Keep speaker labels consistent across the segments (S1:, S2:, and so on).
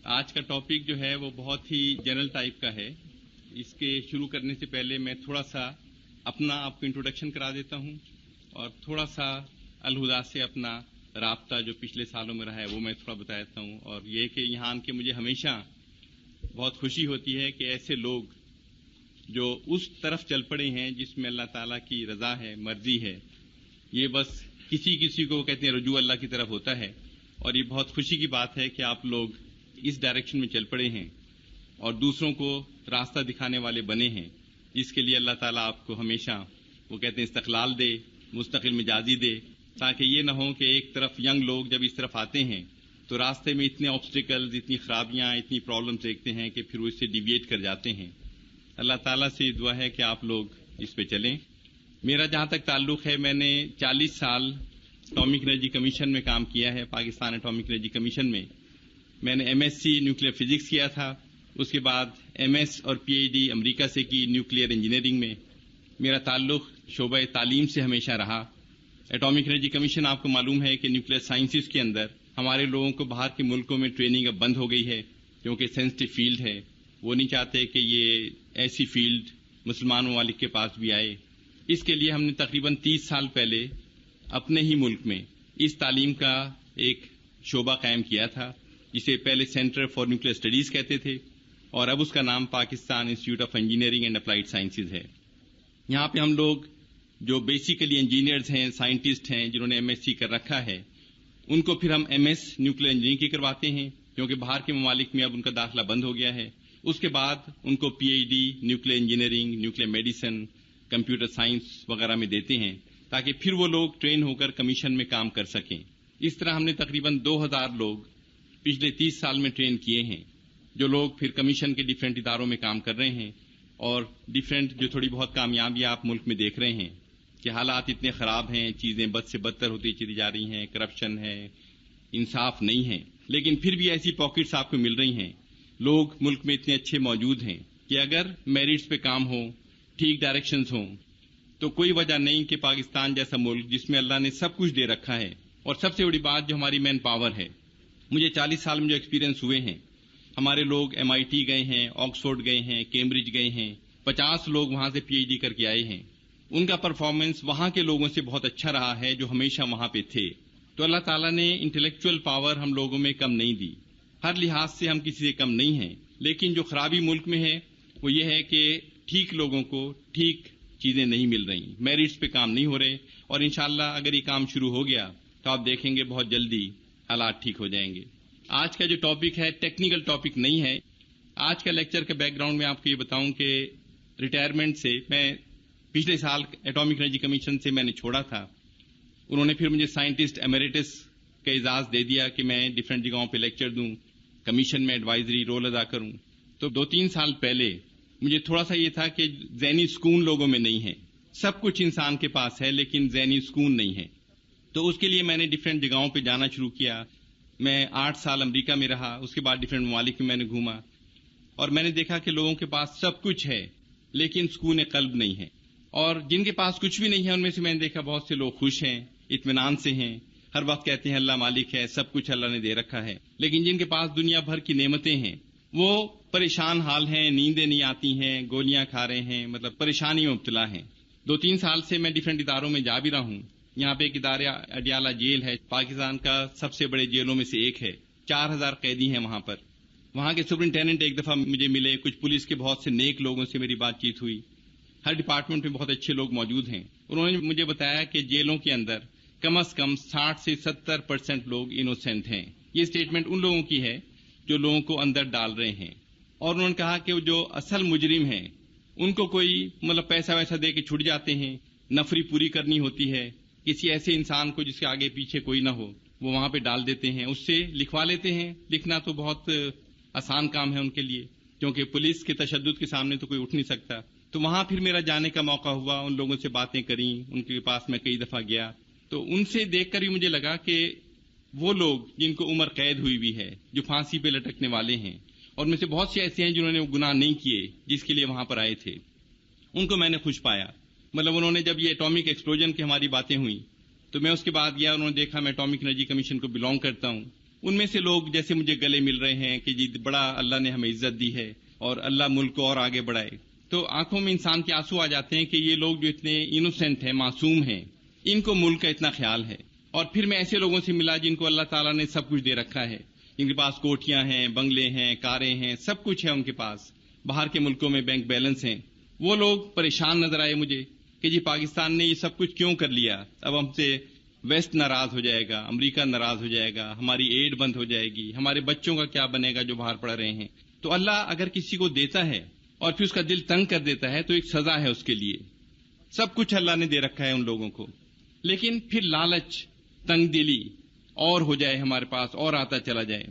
S1: آج کا ٹاپک جو ہے وہ بہت ہی جنرل ٹائپ کا ہے. اس کے شروع کرنے سے پہلے میں تھوڑا سا اپنا آپ کو انٹروڈکشن کرا دیتا ہوں اور تھوڑا سا الہدا سے اپنا رابطہ جو پچھلے سالوں میں رہا ہے وہ میں تھوڑا بتا دیتا ہوں. اور یہ کہ یہاں آن کے مجھے ہمیشہ بہت خوشی ہوتی ہے کہ ایسے لوگ جو اس طرف چل پڑے ہیں جس میں اللہ تعالیٰ کی رضا ہے، مرضی ہے. یہ بس کسی کو کہتے ہیں رجوع اللہ کی طرف ہوتا ہے، اور یہ بہت خوشی کی بات ہے کہ آپ لوگ اس ڈائریکشن میں چل پڑے ہیں اور دوسروں کو راستہ دکھانے والے بنے ہیں، جس کے لیے اللہ تعالیٰ آپ کو ہمیشہ وہ کہتے ہیں استقلال دے، مستقل مزاجی دے، تاکہ یہ نہ ہو کہ ایک طرف ینگ لوگ جب اس طرف آتے ہیں تو راستے میں اتنے آبسٹیکلز، اتنی خرابیاں، اتنی پرابلمز دیکھتے ہیں کہ پھر وہ اس سے ڈیویٹ کر جاتے ہیں. اللہ تعالیٰ سے دعا ہے کہ آپ لوگ اس پہ چلیں. میرا جہاں تک تعلق ہے، میں نے 40 سال اٹامک انرجی کمیشن میں کام کیا ہے. پاکستان اٹامک انرجی کمیشن میں نے M S C nuclear physics کیا تھا. اس کے بعد ایم ایس اور پی ایچ ڈی امریکہ سے کی نیوکلیئر انجینئرنگ میں. میرا تعلق شعبہ تعلیم سے ہمیشہ رہا. اٹامک انرجی کمیشن آپ کو معلوم ہے کہ نیوکلیئر سائنسز کے اندر ہمارے لوگوں کو باہر کے ملکوں میں ٹریننگ اب بند ہو گئی ہے، کیونکہ سینسٹیو فیلڈ ہے. وہ نہیں چاہتے کہ یہ ایسی فیلڈ مسلمان ممالک کے پاس بھی آئے. اس کے لیے ہم نے تقریباً 30 سال پہلے اپنے ہی ملک میں اس تعلیم کا ایک شعبہ قائم کیا تھا، جسے پہلے سینٹر فار نیوکلیئر اسٹڈیز کہتے تھے، اور اب اس کا نام Pakistan institute of engineering and applied sciences ہے. یہاں پہ ہم لوگ جو بیسیکلی انجینئرز ہیں، سائنٹسٹ ہیں، جنہوں نے ایم ایس سی کر رکھا ہے، ان کو پھر ہم ایم ایس نیوکلیئر انجینئرنگ کی کرواتے ہیں، کیونکہ باہر کے ممالک میں اب ان کا داخلہ بند ہو گیا ہے. اس کے بعد ان کو P H D nuclear engineering, nuclear medicine, computer science وغیرہ میں دیتے ہیں، تاکہ پھر وہ لوگ ٹرین ہو کر کمیشن میں کام کر سکیں. اس طرح ہم نے تقریباً 2000 لوگ پچھلے 30 سال میں ٹرین کیے ہیں، جو لوگ پھر کمیشن کے ڈیفرنٹ اداروں میں کام کر رہے ہیں. اور ڈیفرنٹ جو تھوڑی بہت کامیابیاں آپ ملک میں دیکھ رہے ہیں کہ حالات اتنے خراب ہیں، چیزیں بد سے بدتر ہوتی چلی جا رہی ہیں، کرپشن ہے، انصاف نہیں ہے، لیکن پھر بھی ایسی پاکٹس آپ کو مل رہی ہیں. لوگ ملک میں اتنے اچھے موجود ہیں کہ اگر میرٹس پہ کام ہو، ٹھیک ڈائریکشنز ہوں، تو کوئی وجہ نہیں کہ پاکستان جیسا ملک جس میں اللہ نے سب کچھ دے رکھا ہے، اور سب سے بڑی بات جو ہماری مین پاور ہے. مجھے 40 سال میں جو ایکسپیرینس ہوئے ہیں، ہمارے لوگ ایم آئی ٹی گئے ہیں، آکسفورڈ گئے ہیں، کیمبرج گئے ہیں، 50 لوگ وہاں سے پی ایچ ڈی کر کے آئے ہیں. ان کا پرفارمنس وہاں کے لوگوں سے بہت اچھا رہا ہے جو ہمیشہ وہاں پہ تھے. تو اللہ تعالیٰ نے انٹلیکچوئل پاور ہم لوگوں میں کم نہیں دی. ہر لحاظ سے ہم کسی سے کم نہیں ہیں، لیکن جو خرابی ملک میں ہے وہ یہ ہے کہ ٹھیک لوگوں کو ٹھیک چیزیں نہیں مل رہی، میرٹس پہ کام نہیں ہو رہے. اور انشاءاللہ اگر یہ کام شروع ہو گیا تو آپ دیکھیں گے بہت جلدی حالات ٹھیک ہو جائیں گے. آج کا جو ٹاپک ہے ٹیکنیکل ٹاپک نہیں ہے. آج کا لیکچر کا بیک گراؤنڈ میں آپ کو یہ بتاؤں کہ ریٹائرمنٹ سے میں پچھلے سال اٹامک انرجی کمیشن سے میں نے چھوڑا تھا. انہوں نے پھر مجھے سائنٹسٹ ایمیریٹس کا اعزاز دے دیا کہ میں ڈفرینٹ جگہوں پہ لیکچر دوں، کمیشن میں ایڈوائزری رول ادا کروں. تو 2-3 سال پہلے مجھے تھوڑا سا یہ تھا کہ ذہنی سکون لوگوں میں نہیں ہے. سب کچھ انسان کے پاس ہے لیکن ذہنی سکون نہیں ہے. تو اس کے لیے میں نے ڈفرینٹ جگہوں پہ جانا شروع کیا. میں 8 سال امریکہ میں رہا، اس کے بعد ڈفرینٹ ممالک میں نے گھوما، اور میں نے دیکھا کہ لوگوں کے پاس سب کچھ ہے لیکن سکون قلب نہیں ہے. اور جن کے پاس کچھ بھی نہیں ہے ان میں سے میں نے دیکھا بہت سے لوگ خوش ہیں، اطمینان سے ہیں، ہر وقت کہتے ہیں اللہ مالک ہے، سب کچھ اللہ نے دے رکھا ہے. لیکن جن کے پاس دنیا بھر کی نعمتیں ہیں وہ پریشان حال ہیں، نیندیں نہیں آتی ہیں، گولیاں کھا رہے ہیں، مطلب پریشانی میں مبتلا ہیں. 2-3 سال سے میں ڈفرینٹ اداروں میں جا بھی رہا ہوں. یہاں پہ ایک ادارہ اڈیالہ جیل ہے، پاکستان کا سب سے بڑے جیلوں میں سے ایک ہے. 4000 قیدی ہیں وہاں پر. وہاں کے سپرنٹینڈنٹ ایک دفعہ مجھے ملے، کچھ پولیس کے بہت سے نیک لوگوں سے میری بات چیت ہوئی. ہر ڈپارٹمنٹ میں بہت اچھے لوگ موجود ہیں. انہوں نے مجھے بتایا کہ جیلوں کے اندر کم از کم 60 سے 70% لوگ انوسینٹ ہیں. یہ اسٹیٹمنٹ ان لوگوں کی ہے جو لوگوں کو اندر ڈال رہے ہیں. اور انہوں نے کہا کہ جو اصل مجرم ہیں ان کو کوئی مطلب پیسہ ویسا دے کے چھٹ جاتے ہیں، نفری پوری کرنی ہوتی ہے، کسی ایسے انسان کو جس کے آگے پیچھے کوئی نہ ہو وہ وہاں پہ ڈال دیتے ہیں، اس سے لکھوا لیتے ہیں. لکھنا تو بہت آسان کام ہے ان کے لیے، کیونکہ پولیس کے تشدد کے سامنے تو کوئی اٹھ نہیں سکتا. تو وہاں پھر میرا جانے کا موقع ہوا، ان لوگوں سے باتیں کریں، ان کے پاس میں کئی دفعہ گیا. تو ان سے دیکھ کر بھی مجھے لگا کہ وہ لوگ جن کو عمر قید ہوئی بھی ہے، جو پھانسی پہ لٹکنے والے ہیں، اور میں سے بہت سے ایسے ہیں جنہوں نے گناہ نہیں کیے جس کے لیے وہاں پر آئے تھے، ان کو میں نے خوش پایا. مطلب انہوں نے جب یہ ایٹامک ایکسپلوژن کی ہماری باتیں ہوئیں تو میں اس کے بعد گیا، انہوں نے دیکھا میں اٹامک انرجی کمیشن کو بلانگ کرتا ہوں. ان میں سے لوگ جیسے مجھے گلے مل رہے ہیں کہ جی بڑا اللہ نے ہمیں عزت دی ہے اور اللہ ملک کو اور آگے بڑھائے، تو آنکھوں میں انسان کے آنسو آ جاتے ہیں کہ یہ لوگ جو اتنے انوسینٹ ہیں، معصوم ہیں، ان کو ملک کا اتنا خیال ہے۔ اور پھر میں ایسے لوگوں سے ملا جن کو اللہ تعالیٰ نے سب کچھ دے رکھا ہے، ان کے پاس کوٹیاں ہیں، بنگلے ہیں، کاریں ہیں، سب کچھ ہے ان کے پاس، باہر کے ملکوں میں بینک بیلنس ہیں۔ وہ لوگ پریشان نظر آئے مجھے کہ جی پاکستان نے یہ سب کچھ کیوں کر لیا، اب ہم سے ویسٹ ناراض ہو جائے گا، امریکہ ناراض ہو جائے گا، ہماری ایڈ بند ہو جائے گی، ہمارے بچوں کا کیا بنے گا جو باہر پڑھ رہے ہیں۔ تو اللہ اگر کسی کو دیتا ہے اور پھر اس کا دل تنگ کر دیتا ہے تو ایک سزا ہے اس کے لیے۔ سب کچھ اللہ نے دے رکھا ہے ان لوگوں کو، لیکن پھر لالچ، تنگ دلی اور ہو جائے ہمارے پاس اور آتا چلا جائے،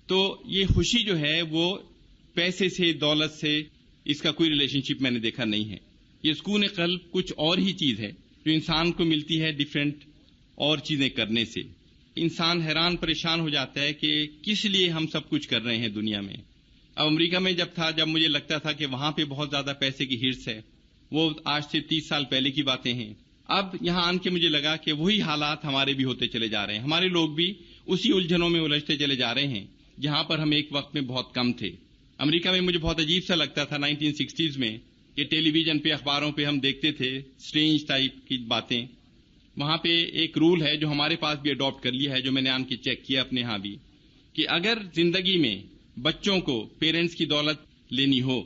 S1: تو یہ خوشی جو ہے وہ پیسے سے، دولت سے، اس کا کوئی ریلیشن شپ میں نے دیکھا نہیں ہے۔ یہ سکون قلب کچھ اور ہی چیز ہے جو انسان کو ملتی ہے ڈیفرنٹ اور چیزیں کرنے سے۔ انسان حیران پریشان ہو جاتا ہے کہ کس لیے ہم سب کچھ کر رہے ہیں دنیا میں۔ اب امریکہ میں جب مجھے لگتا تھا کہ وہاں پہ بہت زیادہ پیسے کی ہرس ہے، وہ آج سے 30 سال پہلے کی باتیں ہیں۔ اب یہاں آن کے مجھے لگا کہ وہی حالات ہمارے بھی ہوتے چلے جا رہے ہیں، ہمارے لوگ بھی اسی الجھنوں میں الجھتے چلے جا رہے ہیں جہاں پر ہم ایک وقت میں بہت کم تھے۔ امریکہ میں مجھے بہت عجیب سا لگتا تھا 1960s میں کہ ٹیلی ویژن پہ، اخباروں پہ ہم دیکھتے تھے سٹرینج ٹائپ کی باتیں۔ وہاں پہ ایک رول ہے جو ہمارے پاس بھی اڈاپٹ کر لیا ہے، جو میں نے آن کے چیک کیا اپنے ہاں بھی، کہ اگر زندگی میں بچوں کو پیرنٹس کی دولت لینی ہو،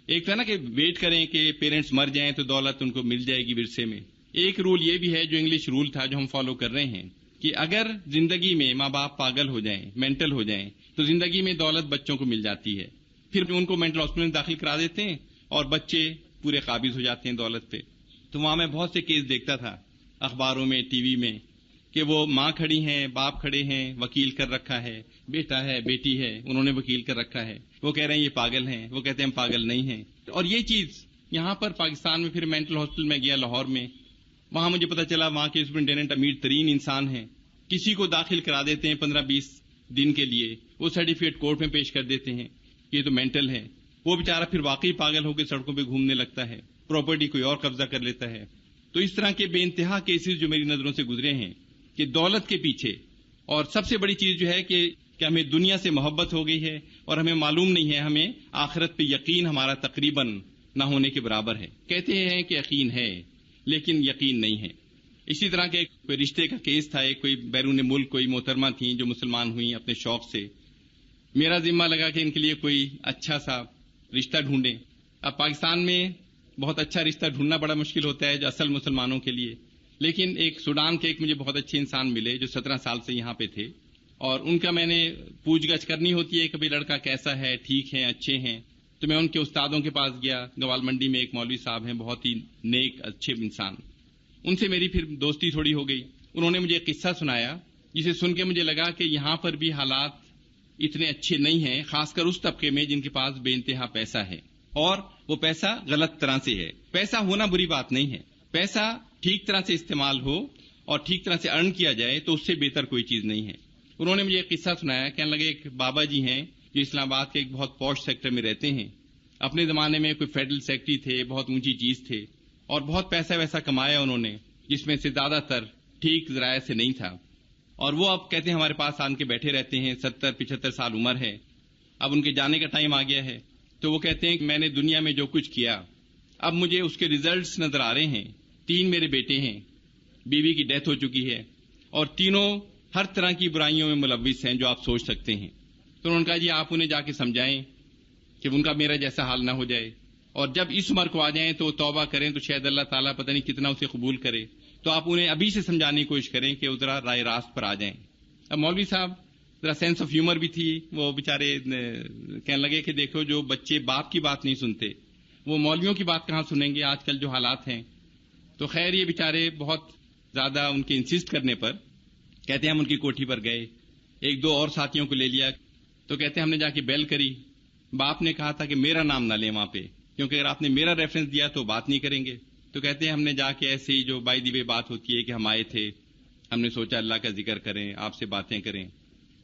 S1: ایک تھا نا کہ ویٹ کریں کہ پیرنٹس مر جائیں تو دولت ان کو مل جائے گی ورثے میں۔ ایک رول یہ بھی ہے جو انگلش رول تھا جو ہم فالو کر رہے ہیں کہ اگر زندگی میں ماں باپ پاگل ہو جائیں، مینٹل ہو جائیں، تو زندگی میں دولت بچوں کو مل جاتی ہے، پھر ان کو مینٹل ہاسپٹل میں داخل کرا دیتے ہیں اور بچے پورے قابض ہو جاتے ہیں دولت پہ۔ تو وہاں میں بہت سے کیس دیکھتا تھا اخباروں میں، ٹی وی میں، کہ وہ ماں کھڑی ہیں، باپ کھڑے ہیں، وکیل کر رکھا ہے، بیٹا ہے، بیٹی ہے، انہوں نے وکیل کر رکھا ہے، وہ کہہ رہے ہیں یہ پاگل ہیں، وہ کہتے ہیں ہم پاگل نہیں ہیں۔ اور یہ چیز یہاں پر پاکستان میں، پھر مینٹل ہاسپٹل میں گیا لاہور میں، وہاں مجھے پتا چلا وہاں کے سپرنٹینڈنٹ امیر ترین انسان ہیں، کسی کو داخل کرا دیتے ہیں 15-20 دن کے لیے، وہ سرٹیفکیٹ کورٹ میں پیش کر دیتے ہیں یہ تو مینٹل ہے، وہ بیچارہ پھر واقعی پاگل ہو کے سڑکوں پہ گھومنے لگتا ہے، پراپرٹی کوئی اور قبضہ کر لیتا ہے۔ تو اس طرح کے بے انتہا کیسز جو میری نظروں سے گزرے ہیں کہ دولت کے پیچھے، اور سب سے بڑی چیز جو ہے کہ ہمیں دنیا سے محبت ہو گئی ہے اور ہمیں معلوم نہیں ہے، ہمیں آخرت پہ یقین ہمارا تقریباً نہ ہونے کے برابر ہے۔ کہتے ہیں کہ یقین ہے لیکن یقین نہیں ہے۔ اسی طرح کے کوئی رشتے کا کیس تھا، ایک کوئی بیرون ملک کوئی محترمہ تھیں جو مسلمان ہوئیں اپنے شوق سے، میرا ذمہ لگا کہ ان کے لیے کوئی اچھا سا رشتہ ڈھونڈیں۔ اب پاکستان میں بہت اچھا رشتہ ڈھونڈنا بڑا مشکل ہوتا ہے جو اصل مسلمانوں کے لیے، لیکن ایک سوڈان کے ایک مجھے بہت اچھے انسان ملے جو 17 سال سے یہاں پہ تھے، اور ان کا میں نے پوچھ گچھ کرنی ہوتی ہے کہ بھئی لڑکا کیسا ہے، ٹھیک ہیں، اچھے ہیں، تو میں ان کے استادوں کے پاس گیا۔ گوال منڈی میں ایک مولوی صاحب ہیں، بہت ہی نیک اچھے انسان، ان سے میری پھر دوستی تھوڑی ہو گئی۔ انہوں نے مجھے ایک قصہ سنایا جسے سن کے مجھے لگا کہ یہاں پر بھی حالات اتنے اچھے نہیں ہیں، خاص کر اس طبقے میں جن کے پاس بے انتہا پیسہ ہے، اور وہ پیسہ غلط طرح سے ہے۔ پیسہ ہونا بری بات نہیں ہے، پیسہ ٹھیک طرح سے استعمال ہو اور ٹھیک طرح سے ارن کیا جائے تو اس سے بہتر کوئی چیز نہیں ہے۔ انہوں نے مجھے ایک قصہ سنایا، کہنے لگے ایک بابا جی ہیں جو اسلام آباد کے ایک بہت پوش سیکٹر میں رہتے ہیں، اپنے زمانے میں کوئی فیڈرل سیکرٹری تھے، بہت اونچی چیز تھے، اور بہت پیسہ ویسا کمایا انہوں نے جس میں سے زیادہ تر ٹھیک ذرائع سے نہیں تھا، اور وہ اب کہتے ہیں ہمارے پاس آن کے بیٹھے رہتے ہیں، 70-75 سال عمر ہے، اب ان کے جانے کا ٹائم آ گیا ہے، تو وہ کہتے ہیں کہ میں نے دنیا میں جو کچھ کیا اب مجھے اس کے ریزلٹس نظر آ رہے ہیں۔ 3 میرے بیٹے ہیں، بیوی کی ڈیتھ ہو چکی ہے، اور تینوں ہر طرح کی برائیوں میں ملوث ہیں جو آپ سوچ سکتے ہیں۔ تو انہوں نے کہا جی آپ انہیں جا کے سمجھائیں کہ ان کا میرا جیسا حال نہ ہو جائے، اور جب اس عمر کو آ جائیں تو توبہ کریں تو شاید اللہ تعالیٰ پتہ نہیں کتنا اسے قبول کرے، تو آپ انہیں ابھی سے سمجھانے کی کوشش کریں کہ ذرا رائے راست پر آ جائیں۔ اب مولوی صاحب ذرا سینس آف ہیومر بھی تھی، وہ بیچارے کہنے لگے کہ دیکھو جو بچے باپ کی بات نہیں سنتے وہ مولویوں کی بات کہاں سنیں گے آج کل جو حالات ہیں۔ تو خیر یہ بیچارے بہت زیادہ ان کے انسسٹ کرنے پر کہتے ہیں ہم ان کی کوٹھی پر گئے، 1-2 اور ساتھیوں کو لے لیا، تو کہتے ہیں ہم نے جا کے بیل کری، باپ نے کہا تھا کہ میرا نام نہ لیں وہاں پہ، کیونکہ اگر آپ نے میرا ریفرنس دیا تو بات نہیں کریں گے۔ تو کہتے ہیں ہم نے جا کے ایسے ہی جو بائی دی وے بات ہوتی ہے کہ ہم آئے تھے، ہم نے سوچا اللہ کا ذکر کریں، آپ سے باتیں کریں۔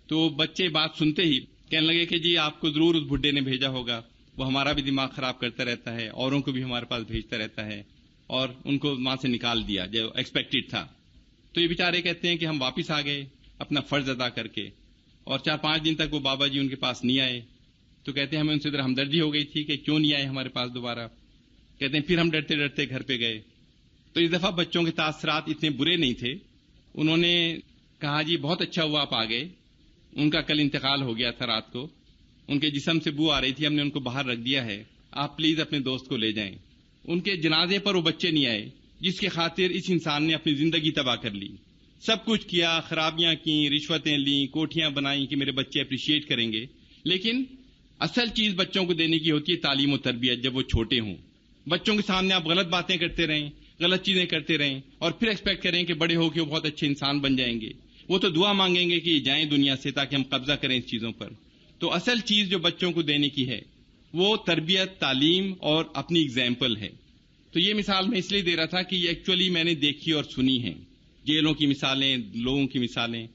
S1: تو بچے بات سنتے ہی کہنے لگے کہ جی آپ کو ضرور اس بڈھے نے بھیجا ہوگا، وہ ہمارا بھی دماغ خراب کرتا رہتا ہے، اوروں کو بھی ہمارے پاس بھیجتا رہتا ہے، اور ان کو وہاں سے نکال دیا جو ایکسپیکٹڈ تھا۔ تو یہ بیچارے کہتے ہیں کہ ہم واپس آ گئے اپنا فرض ادا کر کے، اور 4-5 دن تک وہ بابا جی ان کے پاس نہیں آئے. تو کہتے ہیں ہمیں ان سے ذرا ہمدردی ہو گئی تھی کہ کیوں نہیں آئے ہمارے پاس دوبارہ. کہتے ہیں پھر ہم ڈرتے ڈرتے گھر پہ گئے. تو اس دفعہ بچوں کے تاثرات اتنے برے نہیں تھے. انہوں نے کہا جی بہت اچھا ہوا آپ آ گئے. ان کا کل انتقال ہو گیا تھا رات کو. ان کے جسم سے بو آ رہی تھی, ہم نے ان کو باہر رکھ دیا ہے, آپ پلیز اپنے دوست کو لے جائیں. ان کے جنازے پر وہ بچے نہیں آئے جس کی خاطر اس انسان نے اپنی زندگی تباہ کر لی. سب کچھ کیا, خرابیاں کی, رشوتیں لیں, کوٹھیاں بنائیں کہ میرے بچے اپریشیٹ کریں گے. لیکن اصل چیز بچوں کو دینے کی ہوتی ہے تعلیم و تربیت جب وہ چھوٹے ہوں. بچوں کے سامنے آپ غلط باتیں کرتے رہیں, غلط چیزیں کرتے رہیں اور پھر ایکسپیکٹ کریں کہ بڑے ہو کے وہ بہت اچھے انسان بن جائیں گے. وہ تو دعا مانگیں گے کہ یہ جائیں دنیا سے تاکہ ہم قبضہ کریں اس چیزوں پر. تو اصل چیز جو بچوں کو دینے کی ہے وہ تربیت, تعلیم اور اپنی اگزامپل ہے. تو یہ مثال میں اس لیے دے رہا تھا کہ یہ ایکچولی میں نے دیکھی اور سنی ہے. جیلوں کی مثالیں, لوگوں کی مثالیں.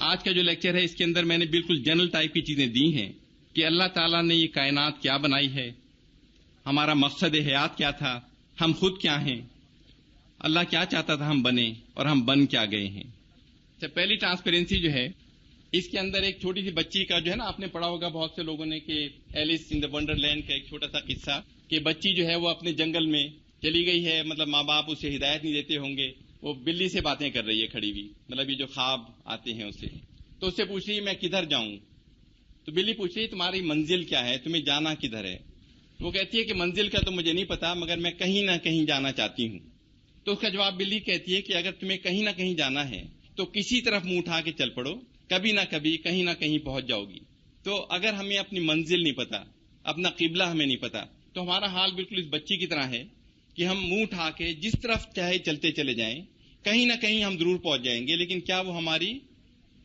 S1: آج کا جو لیکچر ہے اس کے اندر میں نے بالکل جنرل ٹائپ کی چیزیں دی ہیں کہ اللہ تعالیٰ نے یہ کائنات کیا بنائی ہے, ہمارا مقصد حیات کیا تھا, ہم خود کیا ہیں, اللہ کیا چاہتا تھا ہم بنیں اور ہم بن کیا گئے ہیں. پہلی ٹرانسپیرنسی جو ہے اس کے اندر ایک چھوٹی سی بچی کا جو ہے نا, آپ نے پڑھا ہوگا بہت سے لوگوں نے کہ Alice in the Wonderland کا ایک چھوٹا سا قصہ کہ بچی جو ہے وہ اپنے جنگل میں چلی گئی ہے. مطلب ماں باپ اسے ہدایت نہیں دیتے ہوں گے, وہ بلی سے باتیں کر رہی ہے کھڑی ہوئی, مطلب یہ جو خواب آتے ہیں اسے. تو اس سے پوچھ رہی میں کدھر جاؤں. تو بلی پوچھ رہی تمہاری منزل کیا ہے, تمہیں جانا کدھر ہے. وہ کہتی ہے کہ منزل کا تو مجھے نہیں پتا مگر میں کہیں نہ کہیں جانا چاہتی ہوں. تو اس کا جواب بلی کہتی ہے کہ اگر تمہیں کہیں نہ کہیں جانا ہے تو کسی طرف منہ اٹھا کے چل پڑو, کبھی نہ کبھی کہیں نہ کہیں پہنچ جاؤ گی. تو اگر ہمیں اپنی منزل نہیں پتا, اپنا قبلہ ہمیں نہیں پتا, تو ہمارا حال بالکل اس بچی کی طرح ہے کہ ہم منہ اٹھا کے جس طرف چاہے چلتے چلے جائیں, کہیں نہ کہیں ہم ضرور پہنچ جائیں گے, لیکن کیا وہ ہماری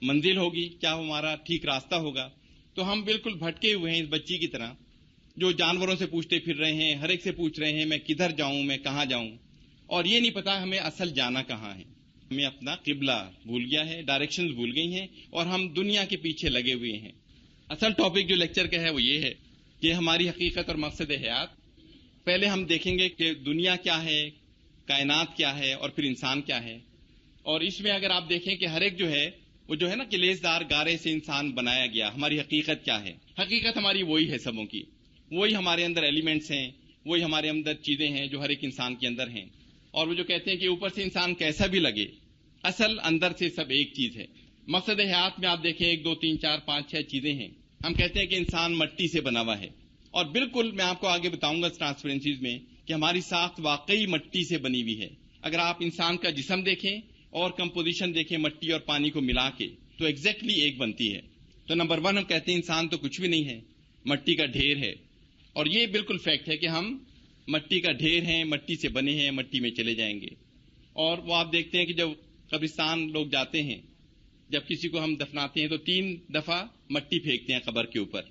S1: منزل ہوگی, کیا وہ ہمارا ٹھیک راستہ ہوگا. تو ہم بالکل بھٹکے ہوئے ہیں اس بچی کی طرح جو جانوروں سے پوچھتے پھر رہے ہیں, ہر ایک سے پوچھ رہے ہیں میں کدھر جاؤں, میں کہاں جاؤں, اور یہ نہیں پتا ہمیں اصل جانا کہاں ہے. ہمیں اپنا قبلہ بھول گیا ہے, ڈائریکشنز بھول گئی ہیں اور ہم دنیا کے پیچھے لگے ہوئے ہیں. اصل ٹاپک جو لیکچر کا ہے وہ یہ ہے کہ ہماری حقیقت اور مقصد حیات. پہلے ہم دیکھیں گے کہ دنیا کیا ہے, کائنات کیا ہے اور پھر انسان کیا ہے. اور اس میں اگر آپ دیکھیں کہ ہر ایک جو ہے وہ جو ہے نا کہ لیسدار گارے سے انسان بنایا گیا. ہماری حقیقت کیا ہے, حقیقت ہماری وہی ہے سبوں کی, وہی ہمارے اندر ایلیمنٹس ہیں, وہی ہمارے اندر چیزیں ہیں جو ہر ایک انسان کے اندر ہیں. اور وہ جو کہتے ہیں کہ اوپر سے انسان کیسا بھی لگے, اصل اندر سے سب ایک چیز ہے. مقصد حیات میں آپ دیکھیں 1 2 3 4 5 6 چیزیں ہیں. ہم کہتے ہیں کہ انسان مٹی سے بنا ہوا ہے, اور بالکل میں آپ کو آگے بتاؤں گا ٹرانسپیرنسیز میں کہ ہماری ساخت واقعی مٹی سے بنی ہوئی ہے. اگر آپ انسان کا جسم دیکھیں اور کمپوزیشن دیکھیں مٹی اور پانی کو ملا کے تو ایگزیکٹلی ایک بنتی ہے. تو نمبر 1 ہم کہتے ہیں انسان تو کچھ بھی نہیں ہے, مٹی کا ڈھیر ہے. اور یہ بالکل فیکٹ ہے کہ ہم مٹی کا ڈھیر ہیں, مٹی سے بنے ہیں, مٹی میں چلے جائیں گے. اور وہ آپ دیکھتے ہیں کہ جب قبرستان لوگ جاتے ہیں, جب کسی کو ہم دفناتے ہیں تو 3 دفعہ مٹی پھینکتے ہیں قبر کے اوپر.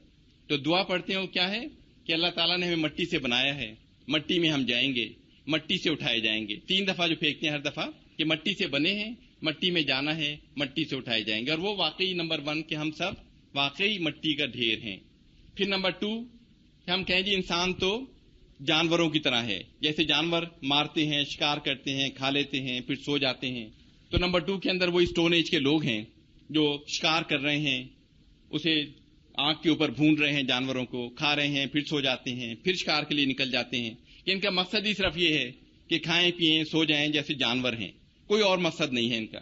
S1: تو دعا پڑھتے ہیں وہ کیا ہے کہ اللہ تعالیٰ نے ہمیں مٹی سے بنایا ہے, مٹی میں ہم جائیں گے, مٹی سے اٹھائے جائیں گے. 3 دفعہ جو پھینکتے ہیں ہر دفعہ کہ مٹی سے بنے ہیں, مٹی میں جانا ہے, مٹی سے اٹھائے جائیں گے. اور وہ واقعی نمبر 1 کہ ہم سب واقعی مٹی کا ڈھیر ہیں. پھر نمبر 2 کہ ہم کہیں جی انسان تو جانوروں کی طرح ہے, جیسے جانور مارتے ہیں, شکار کرتے ہیں, کھا لیتے ہیں, پھر سو جاتے ہیں. تو نمبر 2 کے اندر وہی اسٹون ایج کے لوگ ہیں جو شکار کر رہے ہیں, اسے آنکھ کے اوپر بھون رہے ہیں, جانوروں کو کھا رہے ہیں, پھر سو جاتے ہیں, پھر شکار کے لیے نکل جاتے ہیں. کہ ان کا مقصد ہی صرف یہ ہے کہ کھائیں پئیں سو جائیں جیسے جانور ہیں, کوئی اور مقصد نہیں ہے ان کا.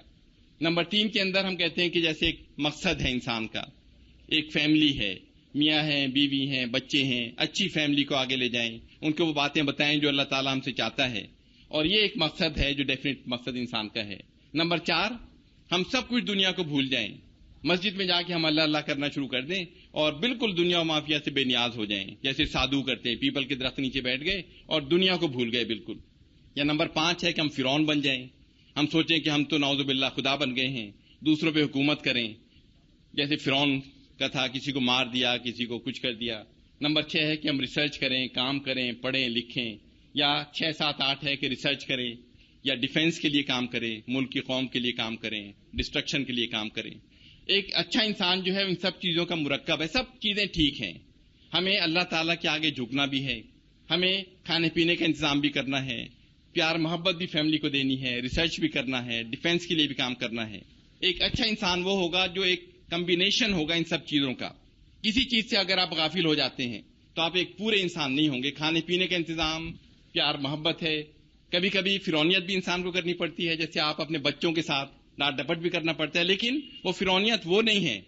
S1: نمبر 3 کے اندر ہم کہتے ہیں کہ جیسے ایک مقصد ہے انسان کا, ایک فیملی ہے, میاں ہیں, بیوی ہیں, بچے ہیں, اچھی فیملی کو آگے لے جائیں, ان کو وہ باتیں بتائیں جو اللہ تعالیٰ ہم سے چاہتا ہے, اور یہ ایک مقصد ہے جو ڈیفینیٹ مقصد انسان کا ہے. نمبر 4 ہم سب کچھ دنیا کو بھول جائیں, مسجد میں جا کے ہم اللہ اللہ کرنا شروع کر دیں اور بالکل دنیا و مافیا سے بے نیاز ہو جائیں, جیسے سادھو کرتے ہیں, پیپل کے درخت نیچے بیٹھ گئے اور دنیا کو بھول گئے بالکل. یا نمبر 5 ہے کہ ہم فرعون بن جائیں, ہم سوچیں کہ ہم تو نعوذ باللہ خدا بن گئے ہیں, دوسروں پہ حکومت کریں, جیسے فرعون کا تھا, کسی کو مار دیا, کسی کو کچھ کر دیا. نمبر 6 ہے کہ ہم ریسرچ کریں, کام کریں, پڑھیں لکھیں. یا 6 7 8 ہے کہ ریسرچ کریں یا ڈیفینس کے لیے کام کریں, ملک کی قوم کے لیے کام کریں, ڈسٹرکشن کے لیے کام کریں. ایک اچھا انسان جو ہے ان سب چیزوں کا مرکب ہے. سب چیزیں ٹھیک ہیں, ہمیں اللہ تعالیٰ کے آگے جھکنا بھی ہے, ہمیں کھانے پینے کا انتظام بھی کرنا ہے, پیار محبت بھی فیملی کو دینی ہے, ریسرچ بھی کرنا ہے, ڈیفینس کے لیے بھی کام کرنا ہے. ایک اچھا انسان وہ ہوگا جو ایک کمبینیشن ہوگا ان سب چیزوں کا. کسی چیز سے اگر آپ غافل ہو جاتے ہیں تو آپ ایک پورے انسان نہیں ہوں گے. کھانے پینے کا انتظام، پیار محبت ہے، کبھی کبھی فرونیت بھی انسان کو کرنی پڑتی ہے، جیسے آپ اپنے بچوں کے ساتھ ڈانٹ ڈپٹ بھی کرنا پڑتا ہے، لیکن وہ فرونیت وہ نہیں ہے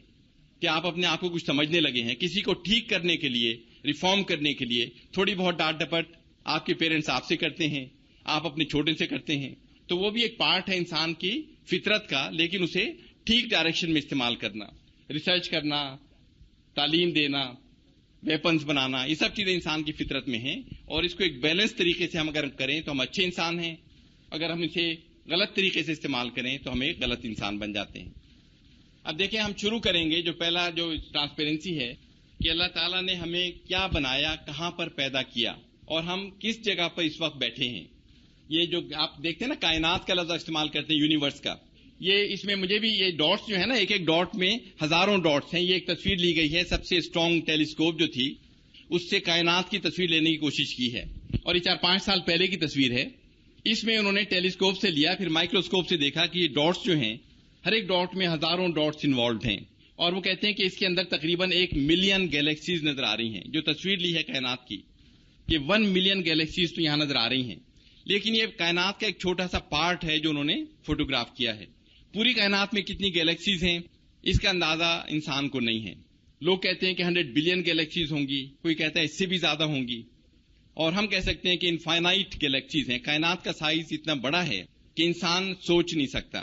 S1: کہ آپ اپنے آپ کو کچھ سمجھنے لگے ہیں. کسی کو ٹھیک کرنے کے لیے، ریفارم کرنے کے لیے تھوڑی بہت ڈانٹ ڈپٹ آپ کے پیرنٹس آپ سے کرتے ہیں، آپ اپنے چھوٹے سے کرتے ہیں، تو وہ بھی ایک پارٹ ہے انسان کی فطرت کا، لیکن اسے ٹھیک ڈائریکشن میں استعمال کرنا، ریسرچ کرنا، تعلیم دینا، ویپنز بنانا، یہ سب چیزیں انسان کی فطرت میں ہیں. اور اس کو ایک بیلنس طریقے سے ہم اگر کریں تو ہم اچھے انسان ہیں. اگر ہم اسے غلط طریقے سے استعمال کریں تو ہم ایک غلط انسان بن جاتے ہیں. اب دیکھیں ہم شروع کریں گے. جو پہلا جو ٹرانسپیرنسی ہے کہ اللہ تعالیٰ نے ہمیں کیا بنایا، کہاں پر پیدا کیا، اور ہم کس جگہ پر اس وقت بیٹھے ہیں. یہ جو آپ دیکھتے ہیں نا کائنات کا لفظ استعمال کرتے ہیں، یونیورس کا، یہ اس میں مجھے بھی یہ ڈاٹس جو ہے نا، ایک ایک ڈاٹ میں ہزاروں ڈاٹس ہیں. یہ ایک تصویر لی گئی ہے، سب سے اسٹرانگ ٹیلیسکوپ جو تھی اس سے کائنات کی تصویر لینے کی کوشش کی ہے، اور یہ 4-5 سال پہلے کی تصویر ہے. اس میں انہوں نے ٹیلیسکوپ سے لیا، پھر مائکروسکوپ سے دیکھا کہ یہ ڈاٹس جو ہیں، ہر ایک ڈاٹ میں ہزاروں ڈاٹس انوالوڈ ہیں، اور وہ کہتے ہیں کہ اس کے اندر تقریباً 1 ملین گیلیکسیز نظر آ رہی ہیں. جو تصویر لی ہے کائنات کی، یہ 1 ملین گیلیکسیز تو یہاں نظر آ رہی ہیں، لیکن یہ کائنات کا ایک چھوٹا سا پارٹ ہے جو انہوں نے فوٹوگراف کیا ہے. پوری کائنات میں کتنی گیلیکسیز ہیں اس کا اندازہ انسان کو نہیں ہے. لوگ کہتے ہیں کہ 100 بلین گیلیکسیز ہوں گی، کوئی کہتا ہے اس سے بھی زیادہ ہوں گی، اور ہم کہہ سکتے ہیں کہ انفائنائٹ گیلیکسیز ہیں. کائنات کا سائز اتنا بڑا ہے کہ انسان سوچ نہیں سکتا.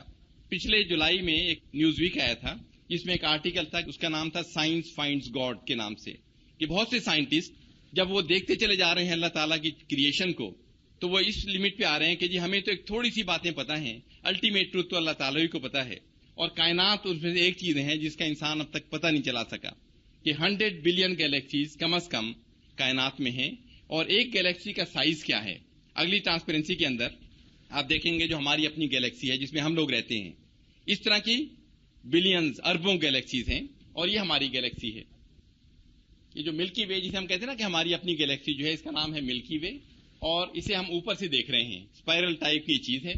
S1: پچھلے جولائی میں ایک نیوز ویک آیا تھا جس میں ایک آرٹیکل تھا، اس کا نام تھا سائنس فائنڈز گاڈ کے نام سے، کہ بہت سے سائنٹسٹ جب وہ دیکھتے چلے جا رہے ہیں اللہ تعالیٰ کی کریشن کو، تو وہ اس لمٹ پہ آ رہے ہیں کہ جی ہمیں تو ایک تھوڑی سی باتیں پتہ ہیں، الٹیمیٹ ٹروتھ تو اللہ تعالیٰ ہی کو پتہ ہے، اور کائنات اس میں سے ایک چیز ہے جس کا انسان اب تک پتہ نہیں چلا سکا، کہ 100 بلین گیلیکسیز کم از کم کائنات میں ہیں. اور ایک گیلیکسی کا سائز کیا ہے؟ اگلی ٹرانسپیرنسی کے اندر آپ دیکھیں گے جو ہماری اپنی گیلیکسی ہے جس میں ہم لوگ رہتے ہیں، اس طرح کی بلینز، اربوں گیلیکسیز ہیں، اور یہ ہماری گیلیکسی ہے. یہ جو ملکی وے جسے ہم کہتے ہیں نا کہ ہماری اپنی گیلیکسی جو ہے، اس کا نام ہے ملکی وے، اور اسے ہم اوپر سے دیکھ رہے ہیں، اسپائرل ٹائپ کی چیز ہے.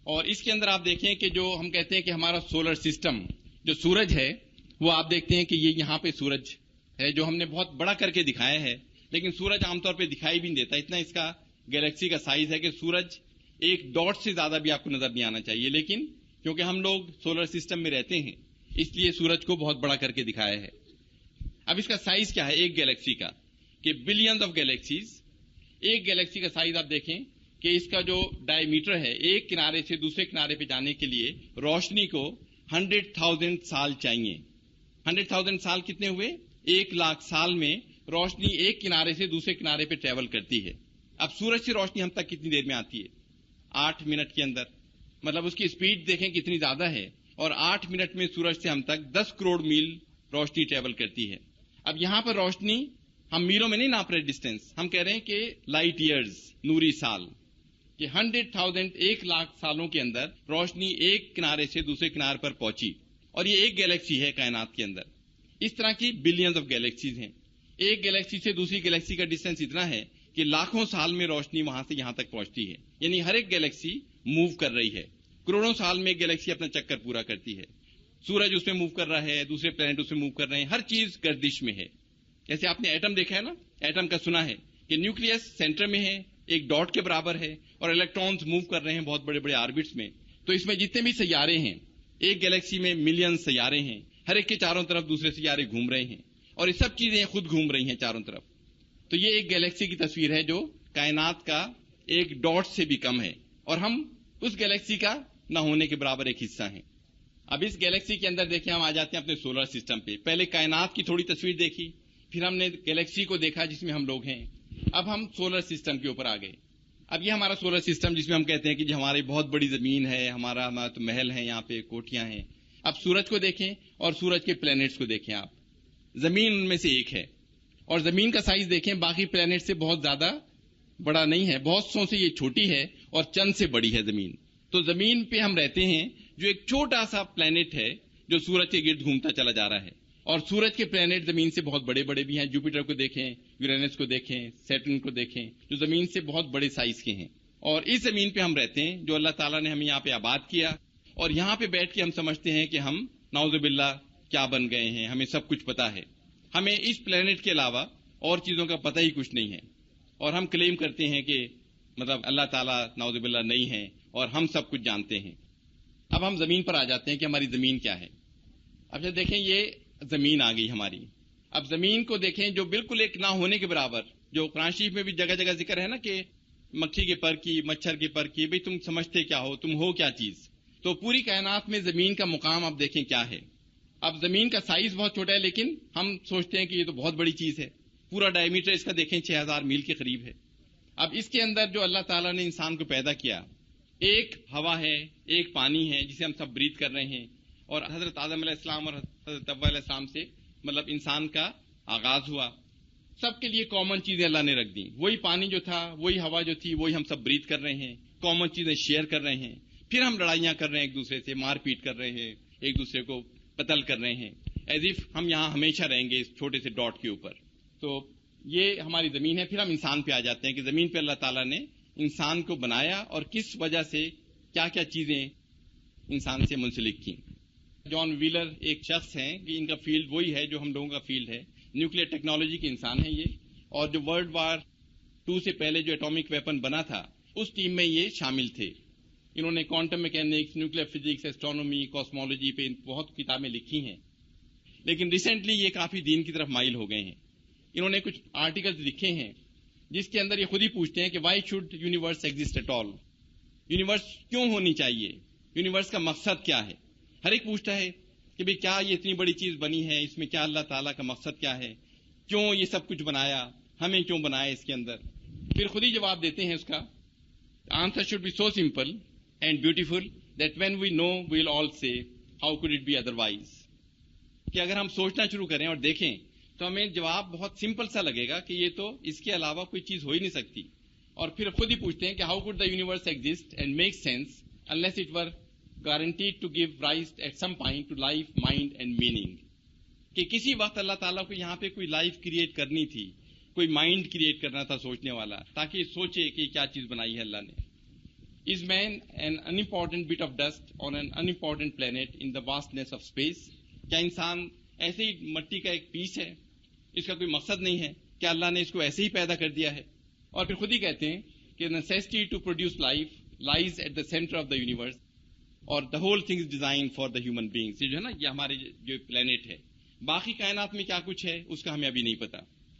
S1: اور اس کے اندر آپ دیکھیں کہ جو ہم کہتے ہیں کہ ہمارا سولر سسٹم، جو سورج ہے، وہ آپ دیکھتے ہیں کہ یہ یہاں پہ سورج ہے جو ہم نے بہت بڑا کر کے دکھایا ہے، لیکن سورج عام طور پہ دکھائی بھی نہیں دیتا. اتنا اس کا گیلیکسی کا سائز ہے کہ سورج ایک ڈاٹ سے زیادہ بھی آپ کو نظر نہیں آنا چاہیے، لیکن کیونکہ ہم لوگ سولر سسٹم میں رہتے ہیں اس لیے سورج کو بہت بڑا کر کے دکھایا ہے. اب اس کا سائز کیا ہے ایک گیلیکسی کا؟ کہ بلینز آف گیلیکسیز. ایک گیلیکسی کا سائز آپ دیکھیں کہ اس کا جو ڈائی میٹر ہے، ایک کنارے سے دوسرے کنارے پہ جانے کے لیے روشنی کو 100,000 سال چاہیے. 100,000 سال کتنے ہوئے؟ 1,00,000 سال میں روشنی ایک کنارے سے دوسرے کنارے پہ ٹریول کرتی ہے. اب سورج سے روشنی ہم تک کتنی دیر میں آتی ہے؟ 8 منٹ کے اندر. مطلب اس کی اسپیڈ دیکھیں کتنی زیادہ ہے، اور 8 منٹ میں سورج سے ہم تک 10 کروڑ میل روشنی ٹریول کرتی ہے. اب یہاں پر روشنی ہم میلوں میں نہیں ناپ رہے ڈسٹینس، ہم کہہ رہے ہیں کہ لائٹ ایئرز، نوری سال، کہ 100,000 1,00,000 سالوں کے اندر روشنی ایک کنارے سے دوسرے کنارے پر پہنچی. اور یہ ایک گیلیکسی ہے کائنات کے اندر. اس طرح کی بلینز آف گیلیکسیز ہیں. ایک گیلیکسی سے دوسری گیلیکسی کا ڈسٹینس اتنا ہے کہ لاکھوں سال میں روشنی وہاں سے یہاں تک پہنچتی ہے. یعنی ہر ایک گیلیکسی موو کر رہی ہے. کروڑوں سال میں ایک گیلیکسی اپنا چکر پورا کرتی ہے. سورج اس میں موو کر رہا ہے، دوسرے پلانٹ اس میں موو کر رہے ہیں، ہر چیز گردش میں ہے. جیسے آپ نے ایٹم دیکھا ہے نا، ایٹم کا سنا ہے کہ نیوکلیس سینٹر میں ہے، ایک ڈاٹ کے برابر ہے، اور الیکٹرانز موو کر رہے ہیں بہت بڑے بڑے آربٹس میں. تو اس میں جتنے بھی سیارے ہیں، ایک گیلیکسی میں ملین سیارے ہیں، ہر ایک کے چاروں طرف دوسرے سیارے گھوم رہے ہیں، اور یہ سب چیزیں خود گھوم رہی ہیں چاروں طرف. تو یہ ایک گیلیکسی کی تصویر ہے جو کائنات کا ایک ڈاٹ سے بھی کم ہے، اور ہم اس گیلیکسی کا نہ ہونے کے برابر ایک حصہ ہیں. اب اس گیلیکسی کے اندر دیکھیں ہم آ جاتے ہیں اپنے سولر سسٹم پہ. پہلے کائنات کی تھوڑی تصویر دیکھی، پھر ہم نے گیلیکسی کو دیکھا جس میں ہم لوگ ہیں. اب ہم سولر سسٹم کے اوپر آ گئے. اب یہ ہمارا سولر سسٹم جس میں ہم کہتے ہیں کہ ہماری بہت بڑی زمین ہے، ہمارا تو محل ہے، یہاں پہ کوٹیاں ہیں. اب سورج کو دیکھیں اور سورج کے پلینٹس کو دیکھیں آپ. زمین ان میں سے ایک ہے، اور زمین کا سائز دیکھیں باقی پلینٹ سے بہت زیادہ بڑا نہیں ہے، بہت سو سے یہ چھوٹی ہے اور چند سے بڑی ہے زمین. تو زمین پہ ہم رہتے ہیں جو ایک چھوٹا سا پلینٹ ہے جو سورج کے گرد گھومتا چلا جا رہا ہے. اور سورج کے پلینٹ زمین سے بہت بڑے بڑے بھی ہیں. جوپیٹر کو دیکھیں، یورینس کو دیکھیں، سیٹرن کو دیکھیں، جو زمین سے بہت بڑے سائز کے ہیں. اور اس زمین پہ ہم رہتے ہیں جو اللہ تعالیٰ نے ہمیں یہاں پہ آباد کیا. اور یہاں پہ بیٹھ کے ہم سمجھتے ہیں کہ ہم نعوذ باللہ کیا بن گئے ہیں، ہمیں سب کچھ پتا ہے. ہمیں اس پلینٹ کے علاوہ اور چیزوں کا پتہ ہی کچھ نہیں ہے، اور ہم کلیم کرتے ہیں کہ مطلب اللہ تعالیٰ نعوذ باللہ نہیں ہے اور ہم سب کچھ جانتے ہیں. اب ہم زمین پر آ جاتے ہیں کہ ہماری زمین کیا ہے. اب جب دیکھیں یہ زمین آ گئی ہماری. اب زمین کو دیکھیں جو بالکل ایک نہ ہونے کے برابر، جو قرآن شریف میں بھی جگہ جگہ ذکر ہے نا کہ مکھی کے پر کی، مچھر کے پر کی، بھئی تم سمجھتے کیا ہو، تم ہو کیا چیز. تو پوری کائنات میں زمین کا مقام اب دیکھیں کیا ہے. اب زمین کا سائز بہت چھوٹا ہے، لیکن ہم سوچتے ہیں کہ یہ تو بہت بڑی چیز ہے. پورا ڈائیمیٹر اس کا دیکھیں 6000 میل کے قریب ہے. اب اس کے اندر جو اللہ تعالیٰ نے انسان کو پیدا کیا، ایک ہوا ہے، ایک پانی ہے جسے ہم سب بریتھ کر رہے ہیں، اور حضرت آدم علیہ السلام اور حضرت حوا علیہ السلام سے مطلب انسان کا آغاز ہوا. سب کے لیے کامن چیزیں اللہ نے رکھ دی. وہی پانی جو تھا، وہی ہوا جو تھی، وہی ہم سب بریتھ کر رہے ہیں، کامن چیزیں شیئر کر رہے ہیں. پھر ہم لڑائیاں کر رہے ہیں ایک دوسرے سے، مار پیٹ کر رہے ہیں، ایک دوسرے کو قتل کر رہے ہیں، ایز اف ہم یہاں ہمیشہ رہیں گے اس چھوٹے سے ڈاٹ کے اوپر. تو یہ ہماری زمین ہے. پھر ہم انسان پہ آ جاتے ہیں کہ زمین پہ اللہ تعالیٰ نے انسان کو بنایا اور کس وجہ سے کیا کیا چیزیں انسان سے منسلک کی. جان ویلر ایک شخص ہیں کہ ان کا فیلڈ وہی ہے جو ہم لوگوں کا فیلڈ ہے، نیوکلیر ٹیکنالوجی کے انسان ہیں یہ. اور جو ورلڈ وار 2 سے پہلے جو ایٹامک ویپن بنا تھا اس ٹیم میں یہ شامل تھے. انہوں نے quantum mechanics, nuclear physics, astronomy, cosmology پہ بہت کتابیں لکھی ہیں. لیکن ریسنٹلی یہ کافی دین کی طرف مائل ہو گئے ہیں. انہوں نے کچھ آرٹیکلز لکھے ہیں جس کے اندر یہ خود ہی پوچھتے ہیں کہ why should universe exist at all. Universe کیوں ہونی چاہیے، یونیورس کا مقصد کیا ہے. ہر ایک پوچھتا ہے کہ بھئی کیا یہ اتنی بڑی چیز بنی ہے، اس میں کیا اللہ تعالیٰ کا مقصد کیا ہے، کیوں یہ سب کچھ بنایا، ہمیں کیوں بنایا اس کے اندر. پھر خود ہی جواب دیتے ہیں اس کا. Answer should be so simple and beautiful that when we know we will all say how could it be otherwise. کہ اگر ہم سوچنا شروع کریں اور دیکھیں تو ہمیں جواب بہت سمپل سا لگے گا کہ یہ تو اس کے علاوہ کوئی چیز ہو ہی نہیں سکتی. اور پھر خود ہی پوچھتے ہیں کہ how code the universe exist and make sense unless it were guaranteed to give rise at some point to life, mind and meaning. کہ کسی وقت اللہ تعالیٰ کو یہاں پہ کوئی لائف کریٹ کرنی تھی، کوئی مائنڈ کریٹ کرنا تھا سوچنے والا، تاکہ یہ سوچے کہ کیا چیز بنائی ہے اللہ نے. Is man an unimportant bit of dust on an unimportant planet in the vastness of space? کیا انسان ایسے ہی مٹی کا ایک پیس ہے، اس کا کوئی مقصد نہیں ہے، کیا اللہ نے اس کو ایسے ہی پیدا کر دیا ہے. اور پھر خود ہی کہتے ہیں کہ necessity to produce life lies at the center of the universe اور the whole thing is designed for the human beings. یہ جو ہے نا، یہ ہمارے جو پلینٹ ہے، باقی کائنات میں کیا کچھ ہے اس کا ہمیں ابھی نہیں پتا،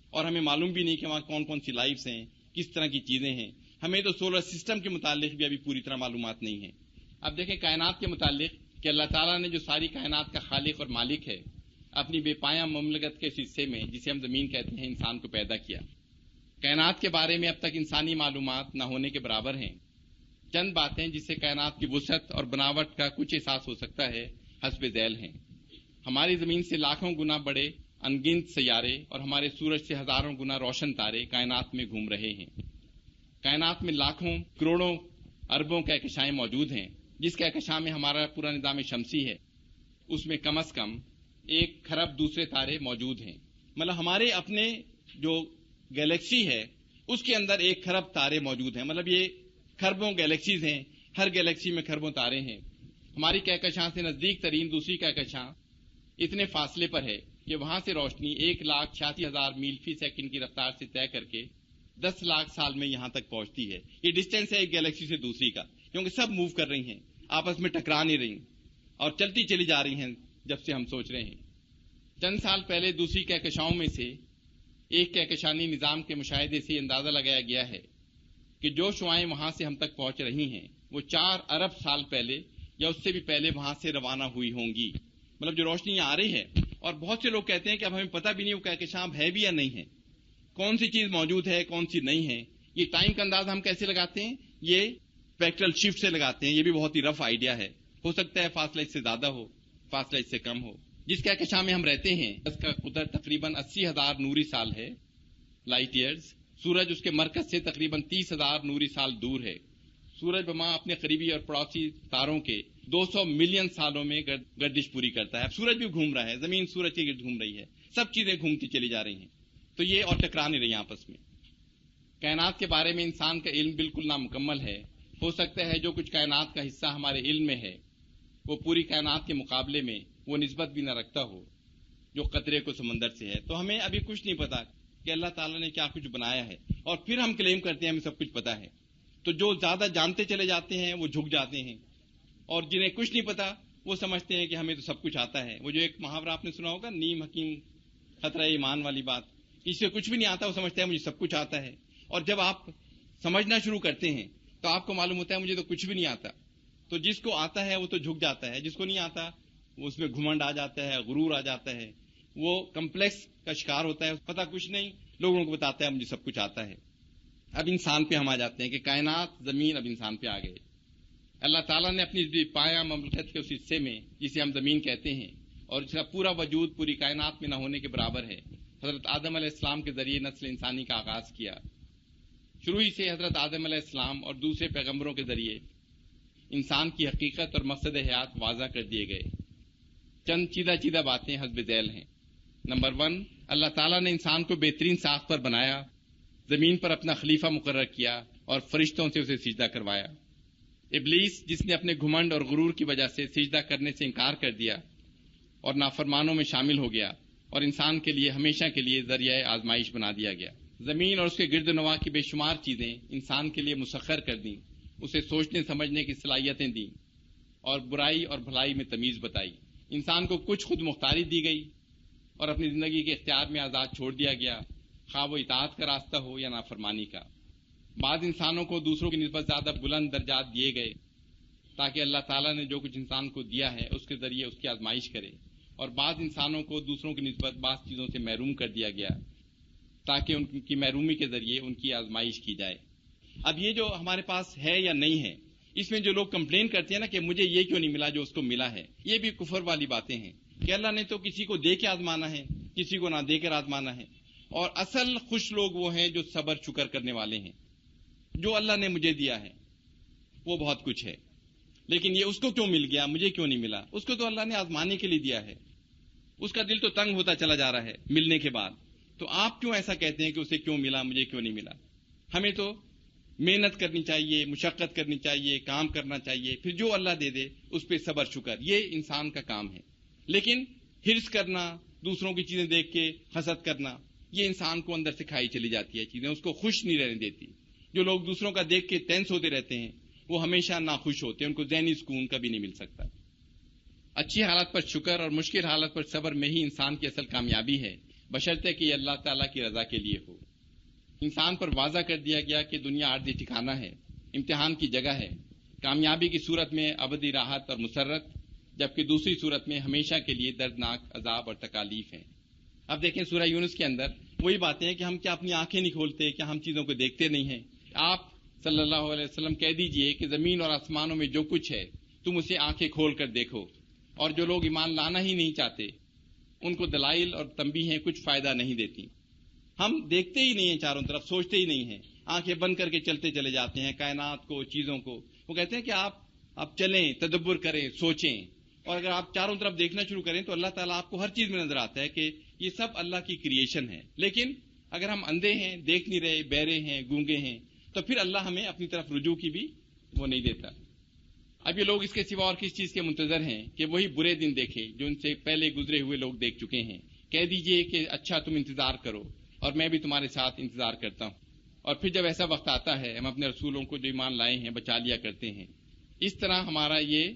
S1: اور ہمیں معلوم بھی نہیں کہ وہاں کون کون سی لائفز ہیں، کس طرح کی چیزیں ہیں. ہمیں تو سولر سسٹم کے متعلق بھی ابھی پوری طرح معلومات نہیں ہیں. اب دیکھیں کائنات کے متعلق کہ اللہ تعالیٰ نے جو ساری کائنات کا خالق اور مالک ہے، اپنی بے پایہ مملکت کے حصے میں جسے ہم زمین کہتے ہیں انسان کو پیدا کیا. کائنات کے بارے میں اب تک انسانی معلومات نہ ہونے کے برابر ہیں. چند باتیں جس سے کائنات کی وسعت اور بناوٹ کا کچھ احساس ہو سکتا ہے حسب ذیل ہیں. ہماری زمین سے لاکھوں گنا بڑے انگنت سیارے اور ہمارے سورج سے ہزاروں گنا روشن تارے کائنات میں گھوم رہے ہیں. کائنات میں لاکھوں کروڑوں اربوں کہکشائیں موجود ہیں. جس کہکشاں میں ہمارا پورا نظام شمسی ہے اس میں کم از کم 1 کھرب دوسرے تارے موجود ہیں. مطلب ہمارے اپنے جو گیلیکسی ہے اس کے اندر 1 کھرب تارے موجود ہیں. مطلب یہ کھربوں گیلیکسیز ہیں، ہر گیلیکسی میں کھربوں تارے ہیں. ہماری کہکشاں سے نزدیک ترین دوسری کہکشاں اتنے فاصلے پر ہے کہ وہاں سے روشنی 1,86,000 میل فی سیکنڈ کی رفتار سے طے کر کے 10 لاکھ سال میں یہاں تک پہنچتی ہے. یہ ڈسٹینس ہے ایک گیلیکسی سے دوسری کا، کیونکہ سب موو کر رہی ہیں، آپس میں ٹکرا نہیں رہی اور چلتی چلی جا رہی ہیں جب سے ہم سوچ رہے ہیں. چند سال پہلے دوسری کہکشاؤں میں سے ایک کہکشانی نظام کے مشاہدے سے اندازہ لگایا گیا ہے کہ جو شعاعیں وہاں سے ہم تک پہنچ رہی ہیں وہ 4 ارب سال پہلے یا اس سے بھی پہلے وہاں سے روانہ ہوئی ہوں گی. مطلب جو روشنی آ رہی ہے، اور بہت سے لوگ کہتے ہیں کہ اب ہمیں پتہ بھی نہیں وہ کہکشاں اب ہے بھی یا نہیں ہے، کون سی چیز موجود ہے کون سی نہیں ہے. یہ ٹائم کا اندازہ ہم کیسے لگاتے ہیں؟ یہ اسپیکٹرل شفٹ سے لگاتے ہیں. یہ بھی بہت ہی رف آئیڈیا ہے، ہو سکتا ہے فاصلہ اس سے زیادہ ہو، فاصلہ اس سے کم ہو. جس کہکشاں میں ہم رہتے ہیں اس کا قطر تقریباً 80,000 نوری سال ہے، لائٹ ایئرز. سورج اس کے مرکز سے تقریباً 30,000 نوری سال دور ہے. سورج بما اپنے قریبی اور پڑوسی تاروں کے 200 ملین سالوں میں گردش پوری کرتا ہے. اب سورج بھی گھوم رہا ہے، زمین سورج کے گرد گھوم رہی ہے، سب چیزیں گھومتی چلی جا رہی ہیں. تو یہ اور ٹکرا نہیں رہی آپس میں. کائنات کے بارے میں انسان کا علم بالکل نامکمل ہے. ہو سکتا ہے جو کچھ کائنات کا حصہ ہمارے علم میں ہے وہ پوری کائنات کے مقابلے میں وہ نسبت بھی نہ رکھتا ہو جو قطرے کو سمندر سے ہے. تو ہمیں ابھی کچھ نہیں پتا کہ اللہ تعالیٰ نے کیا کچھ بنایا ہے، اور پھر ہم کلیم کرتے ہیں ہمیں سب کچھ پتا ہے. تو جو زیادہ جانتے چلے جاتے ہیں وہ جھک جاتے ہیں، اور جنہیں کچھ نہیں پتا وہ سمجھتے ہیں کہ ہمیں تو سب کچھ آتا ہے. وہ جو ایک محاورہ آپ نے سنا ہوگا، نیم حکیم خطرہ ایمان والی بات، کسی سے کچھ بھی نہیں آتا وہ سمجھتا ہے مجھے سب کچھ آتا ہے. اور جب آپ سمجھنا شروع کرتے ہیں تو آپ کو معلوم ہوتا ہے مجھے تو کچھ بھی نہیں آتا. تو جس کو آتا ہے وہ تو جھک جاتا ہے، جس کو نہیں آتا وہ اس میں گھمنڈ آ جاتا ہے، غرور آ جاتا ہے، وہ کمپلیکس کا شکار ہوتا ہے، پتہ کچھ نہیں، لوگوں کو بتاتا ہے مجھے سب کچھ آتا ہے. اب انسان پہ ہم آ جاتے ہیں کہ کائنات زمین اب انسان پہ آ گئے. اللہ تعالیٰ نے اپنی پایا مملکت کے اس حصے میں جسے ہم زمین کہتے ہیں اور جس کا پورا وجود پوری کائنات میں نہ ہونے کے برابر ہے، حضرت آدم علیہ السلام کے ذریعے نسل انسانی کا آغاز کیا. شروع ہی سے حضرت آدم علیہ السلام اور دوسرے پیغمبروں کے ذریعے انسان کی حقیقت اور مقصد حیات واضح کر دیے گئے. چند چیدہ باتیں حسب ذیل ہیں. نمبر 1، اللہ تعالیٰ نے انسان کو بہترین ساخت پر بنایا، زمین پر اپنا خلیفہ مقرر کیا اور فرشتوں سے اسے سجدہ کروایا. ابلیس جس نے اپنے گھمنڈ اور غرور کی وجہ سے سجدہ کرنے سے انکار کر دیا اور نافرمانوں میں شامل ہو گیا، اور انسان کے لیے ہمیشہ کے لیے ذریعہ آزمائش بنا دیا گیا. زمین اور اس کے گرد و نواح کی بے شمار چیزیں انسان کے لیے مسخر کر دیں، اسے سوچنے سمجھنے کی صلاحیتیں دیں اور برائی اور بھلائی میں تمیز بتائی. انسان کو کچھ خود مختاری دی گئی اور اپنی زندگی کے اختیار میں آزاد چھوڑ دیا گیا، خواہ وہ اطاعت کا راستہ ہو یا نافرمانی کا. بعض انسانوں کو دوسروں کی نسبت زیادہ بلند درجات دیے گئے تاکہ اللہ تعالیٰ نے جو کچھ انسان کو دیا ہے اس کے ذریعے اس کی آزمائش کرے، اور بعض انسانوں کو دوسروں کی نسبت بعض چیزوں سے محروم کر دیا گیا تاکہ ان کی محرومی کے ذریعے ان کی آزمائش کی جائے. اب یہ جو ہمارے پاس ہے یا نہیں ہے، اس میں جو لوگ کمپلین کرتے ہیں نا کہ مجھے یہ کیوں نہیں ملا جو اس کو ملا ہے، یہ بھی کفر والی باتیں ہیں کہ اللہ نے تو کسی کو دے کے آزمانا ہے، کسی کو نہ دے کر آزمانا ہے. اور اصل خوش لوگ وہ ہیں جو صبر شکر کرنے والے ہیں. جو اللہ نے مجھے دیا ہے وہ بہت کچھ ہے، لیکن یہ اس کو کیوں مل گیا، مجھے کیوں نہیں ملا؟ اس کو تو اللہ نے آزمانے کے لیے دیا ہے. اس کا دل تو تنگ ہوتا چلا جا رہا ہے ملنے کے بعد. تو آپ کیوں ایسا کہتے ہیں کہ اسے کیوں ملا مجھے کیوں نہیں ملا؟ ہمیں تو محنت کرنی چاہیے، مشقت کرنی چاہیے، کام کرنا چاہیے، پھر جو اللہ دے دے اس پہ صبر شکر، یہ انسان کا کام ہے. لیکن حرص کرنا، دوسروں کی چیزیں دیکھ کے حسد کرنا، یہ انسان کو اندر سے کھائی چلی جاتی ہے چیزیں، اس کو خوش نہیں رہنے دیتی. جو لوگ دوسروں کا دیکھ کے ٹینس ہوتے رہتے ہیں وہ ہمیشہ ناخوش ہوتے ہیں، ان کو ذہنی سکون کبھی نہیں مل سکتا. اچھی حالت پر شکر اور مشکل حالت پر صبر میں ہی انسان کی اصل کامیابی ہے، بشرطے کہ یہ اللہ تعالیٰ کی رضا کے لیے ہو. انسان پر واضح کر دیا گیا کہ دنیا عارضی ٹھکانہ ہے، امتحان کی جگہ ہے. کامیابی کی صورت میں ابدی راحت اور مسرت، جبکہ دوسری صورت میں ہمیشہ کے لیے دردناک عذاب اور تکالیف ہیں. اب دیکھیں سورہ یونس کے اندر وہی باتیں ہیں کہ ہم کیا اپنی آنکھیں نہیں کھولتے، کیا ہم چیزوں کو دیکھتے نہیں ہیں. آپ صلی اللہ علیہ وسلم کہہ دیجئے کہ زمین اور آسمانوں میں جو کچھ ہے تم اسے آنکھیں کھول کر دیکھو. اور جو لوگ ایمان لانا ہی نہیں چاہتے ان کو دلائل اور تنبیہیں کچھ فائدہ نہیں دیتی. ہم دیکھتے ہی نہیں ہیں، چاروں طرف سوچتے ہی نہیں ہیں، آنکھیں بند کر کے چلتے چلے جاتے ہیں کائنات کو، چیزوں کو. وہ کہتے ہیں کہ آپ چلیں، تدبر کریں، سوچیں، اور اگر آپ چاروں طرف دیکھنا شروع کریں تو اللہ تعالیٰ آپ کو ہر چیز میں نظر آتا ہے کہ یہ سب اللہ کی کریشن ہے. لیکن اگر ہم اندھے ہیں، دیکھ نہیں رہے، بہرے ہیں، گونگے ہیں، تو پھر اللہ ہمیں اپنی طرف رجوع کی بھی وہ نہیں دیتا. اب یہ لوگ اس کے سوا اور کس چیز کے منتظر ہیں کہ وہی برے دن دیکھیں جو ان سے پہلے گزرے ہوئے لوگ دیکھ چکے ہیں. کہہ دیجئے کہ اچھا تم انتظار کرو اور میں بھی تمہارے ساتھ انتظار کرتا ہوں. اور پھر جب ایسا وقت آتا ہے ہم اپنے رسولوں کو جو ایمان لائے ہیں بچا لیا کرتے ہیں. اس طرح ہمارا یہ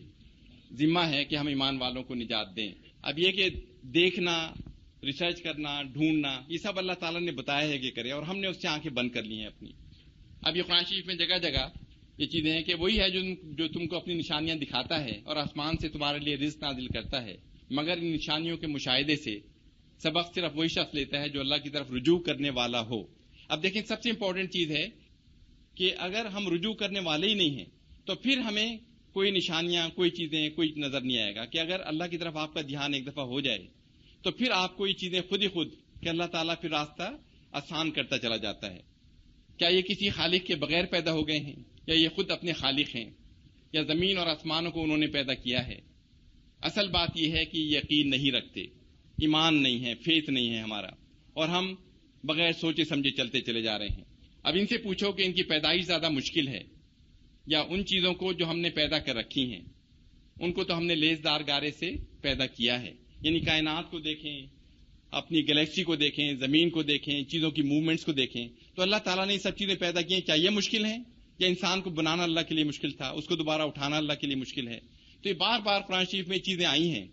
S1: ذمہ ہے کہ ہم ایمان والوں کو نجات دیں. اب یہ کہ دیکھنا، ریسرچ کرنا، ڈھونڈنا، یہ سب اللہ تعالیٰ نے بتایا ہے کہ کرے، اور ہم نے اس سے آنکھیں بند کر لی ہیں اپنی. اب یہ قرآن شریف میں جگہ جگہ یہ چیزیں ہیں کہ وہی ہے جو تم کو اپنی نشانیاں دکھاتا ہے اور آسمان سے تمہارے لیے رزق نازل کرتا ہے، مگر ان نشانیوں کے مشاہدے سے سبق صرف وہی شخص لیتا ہے جو اللہ کی طرف رجوع کرنے والا ہو. اب دیکھیں سب سے امپورٹنٹ چیز ہے کہ اگر ہم رجوع کرنے والے ہی نہیں ہیں تو پھر ہمیں کوئی نشانیاں، کوئی چیزیں، کوئی نظر نہیں آئے گا. کہ اگر اللہ کی طرف آپ کا دھیان ایک دفعہ ہو جائے تو پھر آپ کو یہ چیزیں خود ہی خود کہ اللہ تعالیٰ پھر راستہ آسان کرتا چلا جاتا ہے. کیا یہ کسی خالق کے بغیر پیدا ہو گئے ہیں یا یہ خود اپنے خالق ہیں، یا زمین اور آسمانوں کو انہوں نے پیدا کیا ہے؟ اصل بات یہ ہے کہ یقین نہیں رکھتے، ایمان نہیں ہے، فیتھ نہیں ہے ہمارا، اور ہم بغیر سوچے سمجھے چلتے چلے جا رہے ہیں. اب ان سے پوچھو کہ ان کی پیدائش زیادہ مشکل ہے یا ان چیزوں کو جو ہم نے پیدا کر رکھی ہیں. ان کو تو ہم نے لیزدار گارے سے پیدا کیا ہے. یعنی کائنات کو دیکھیں، اپنی گلیکسی کو دیکھیں، زمین کو دیکھیں، چیزوں کی موومنٹس کو دیکھیں، تو اللہ تعالیٰ نے یہ سب چیزیں پیدا کی ہیں. کیا یہ مشکل ہیں؟ یا انسان کو بنانا اللہ کے لیے مشکل تھا، اس کو دوبارہ اٹھانا اللہ کے لیے مشکل ہے؟ تو یہ بار بار قرآن شریف میں چیزیں آئی ہیں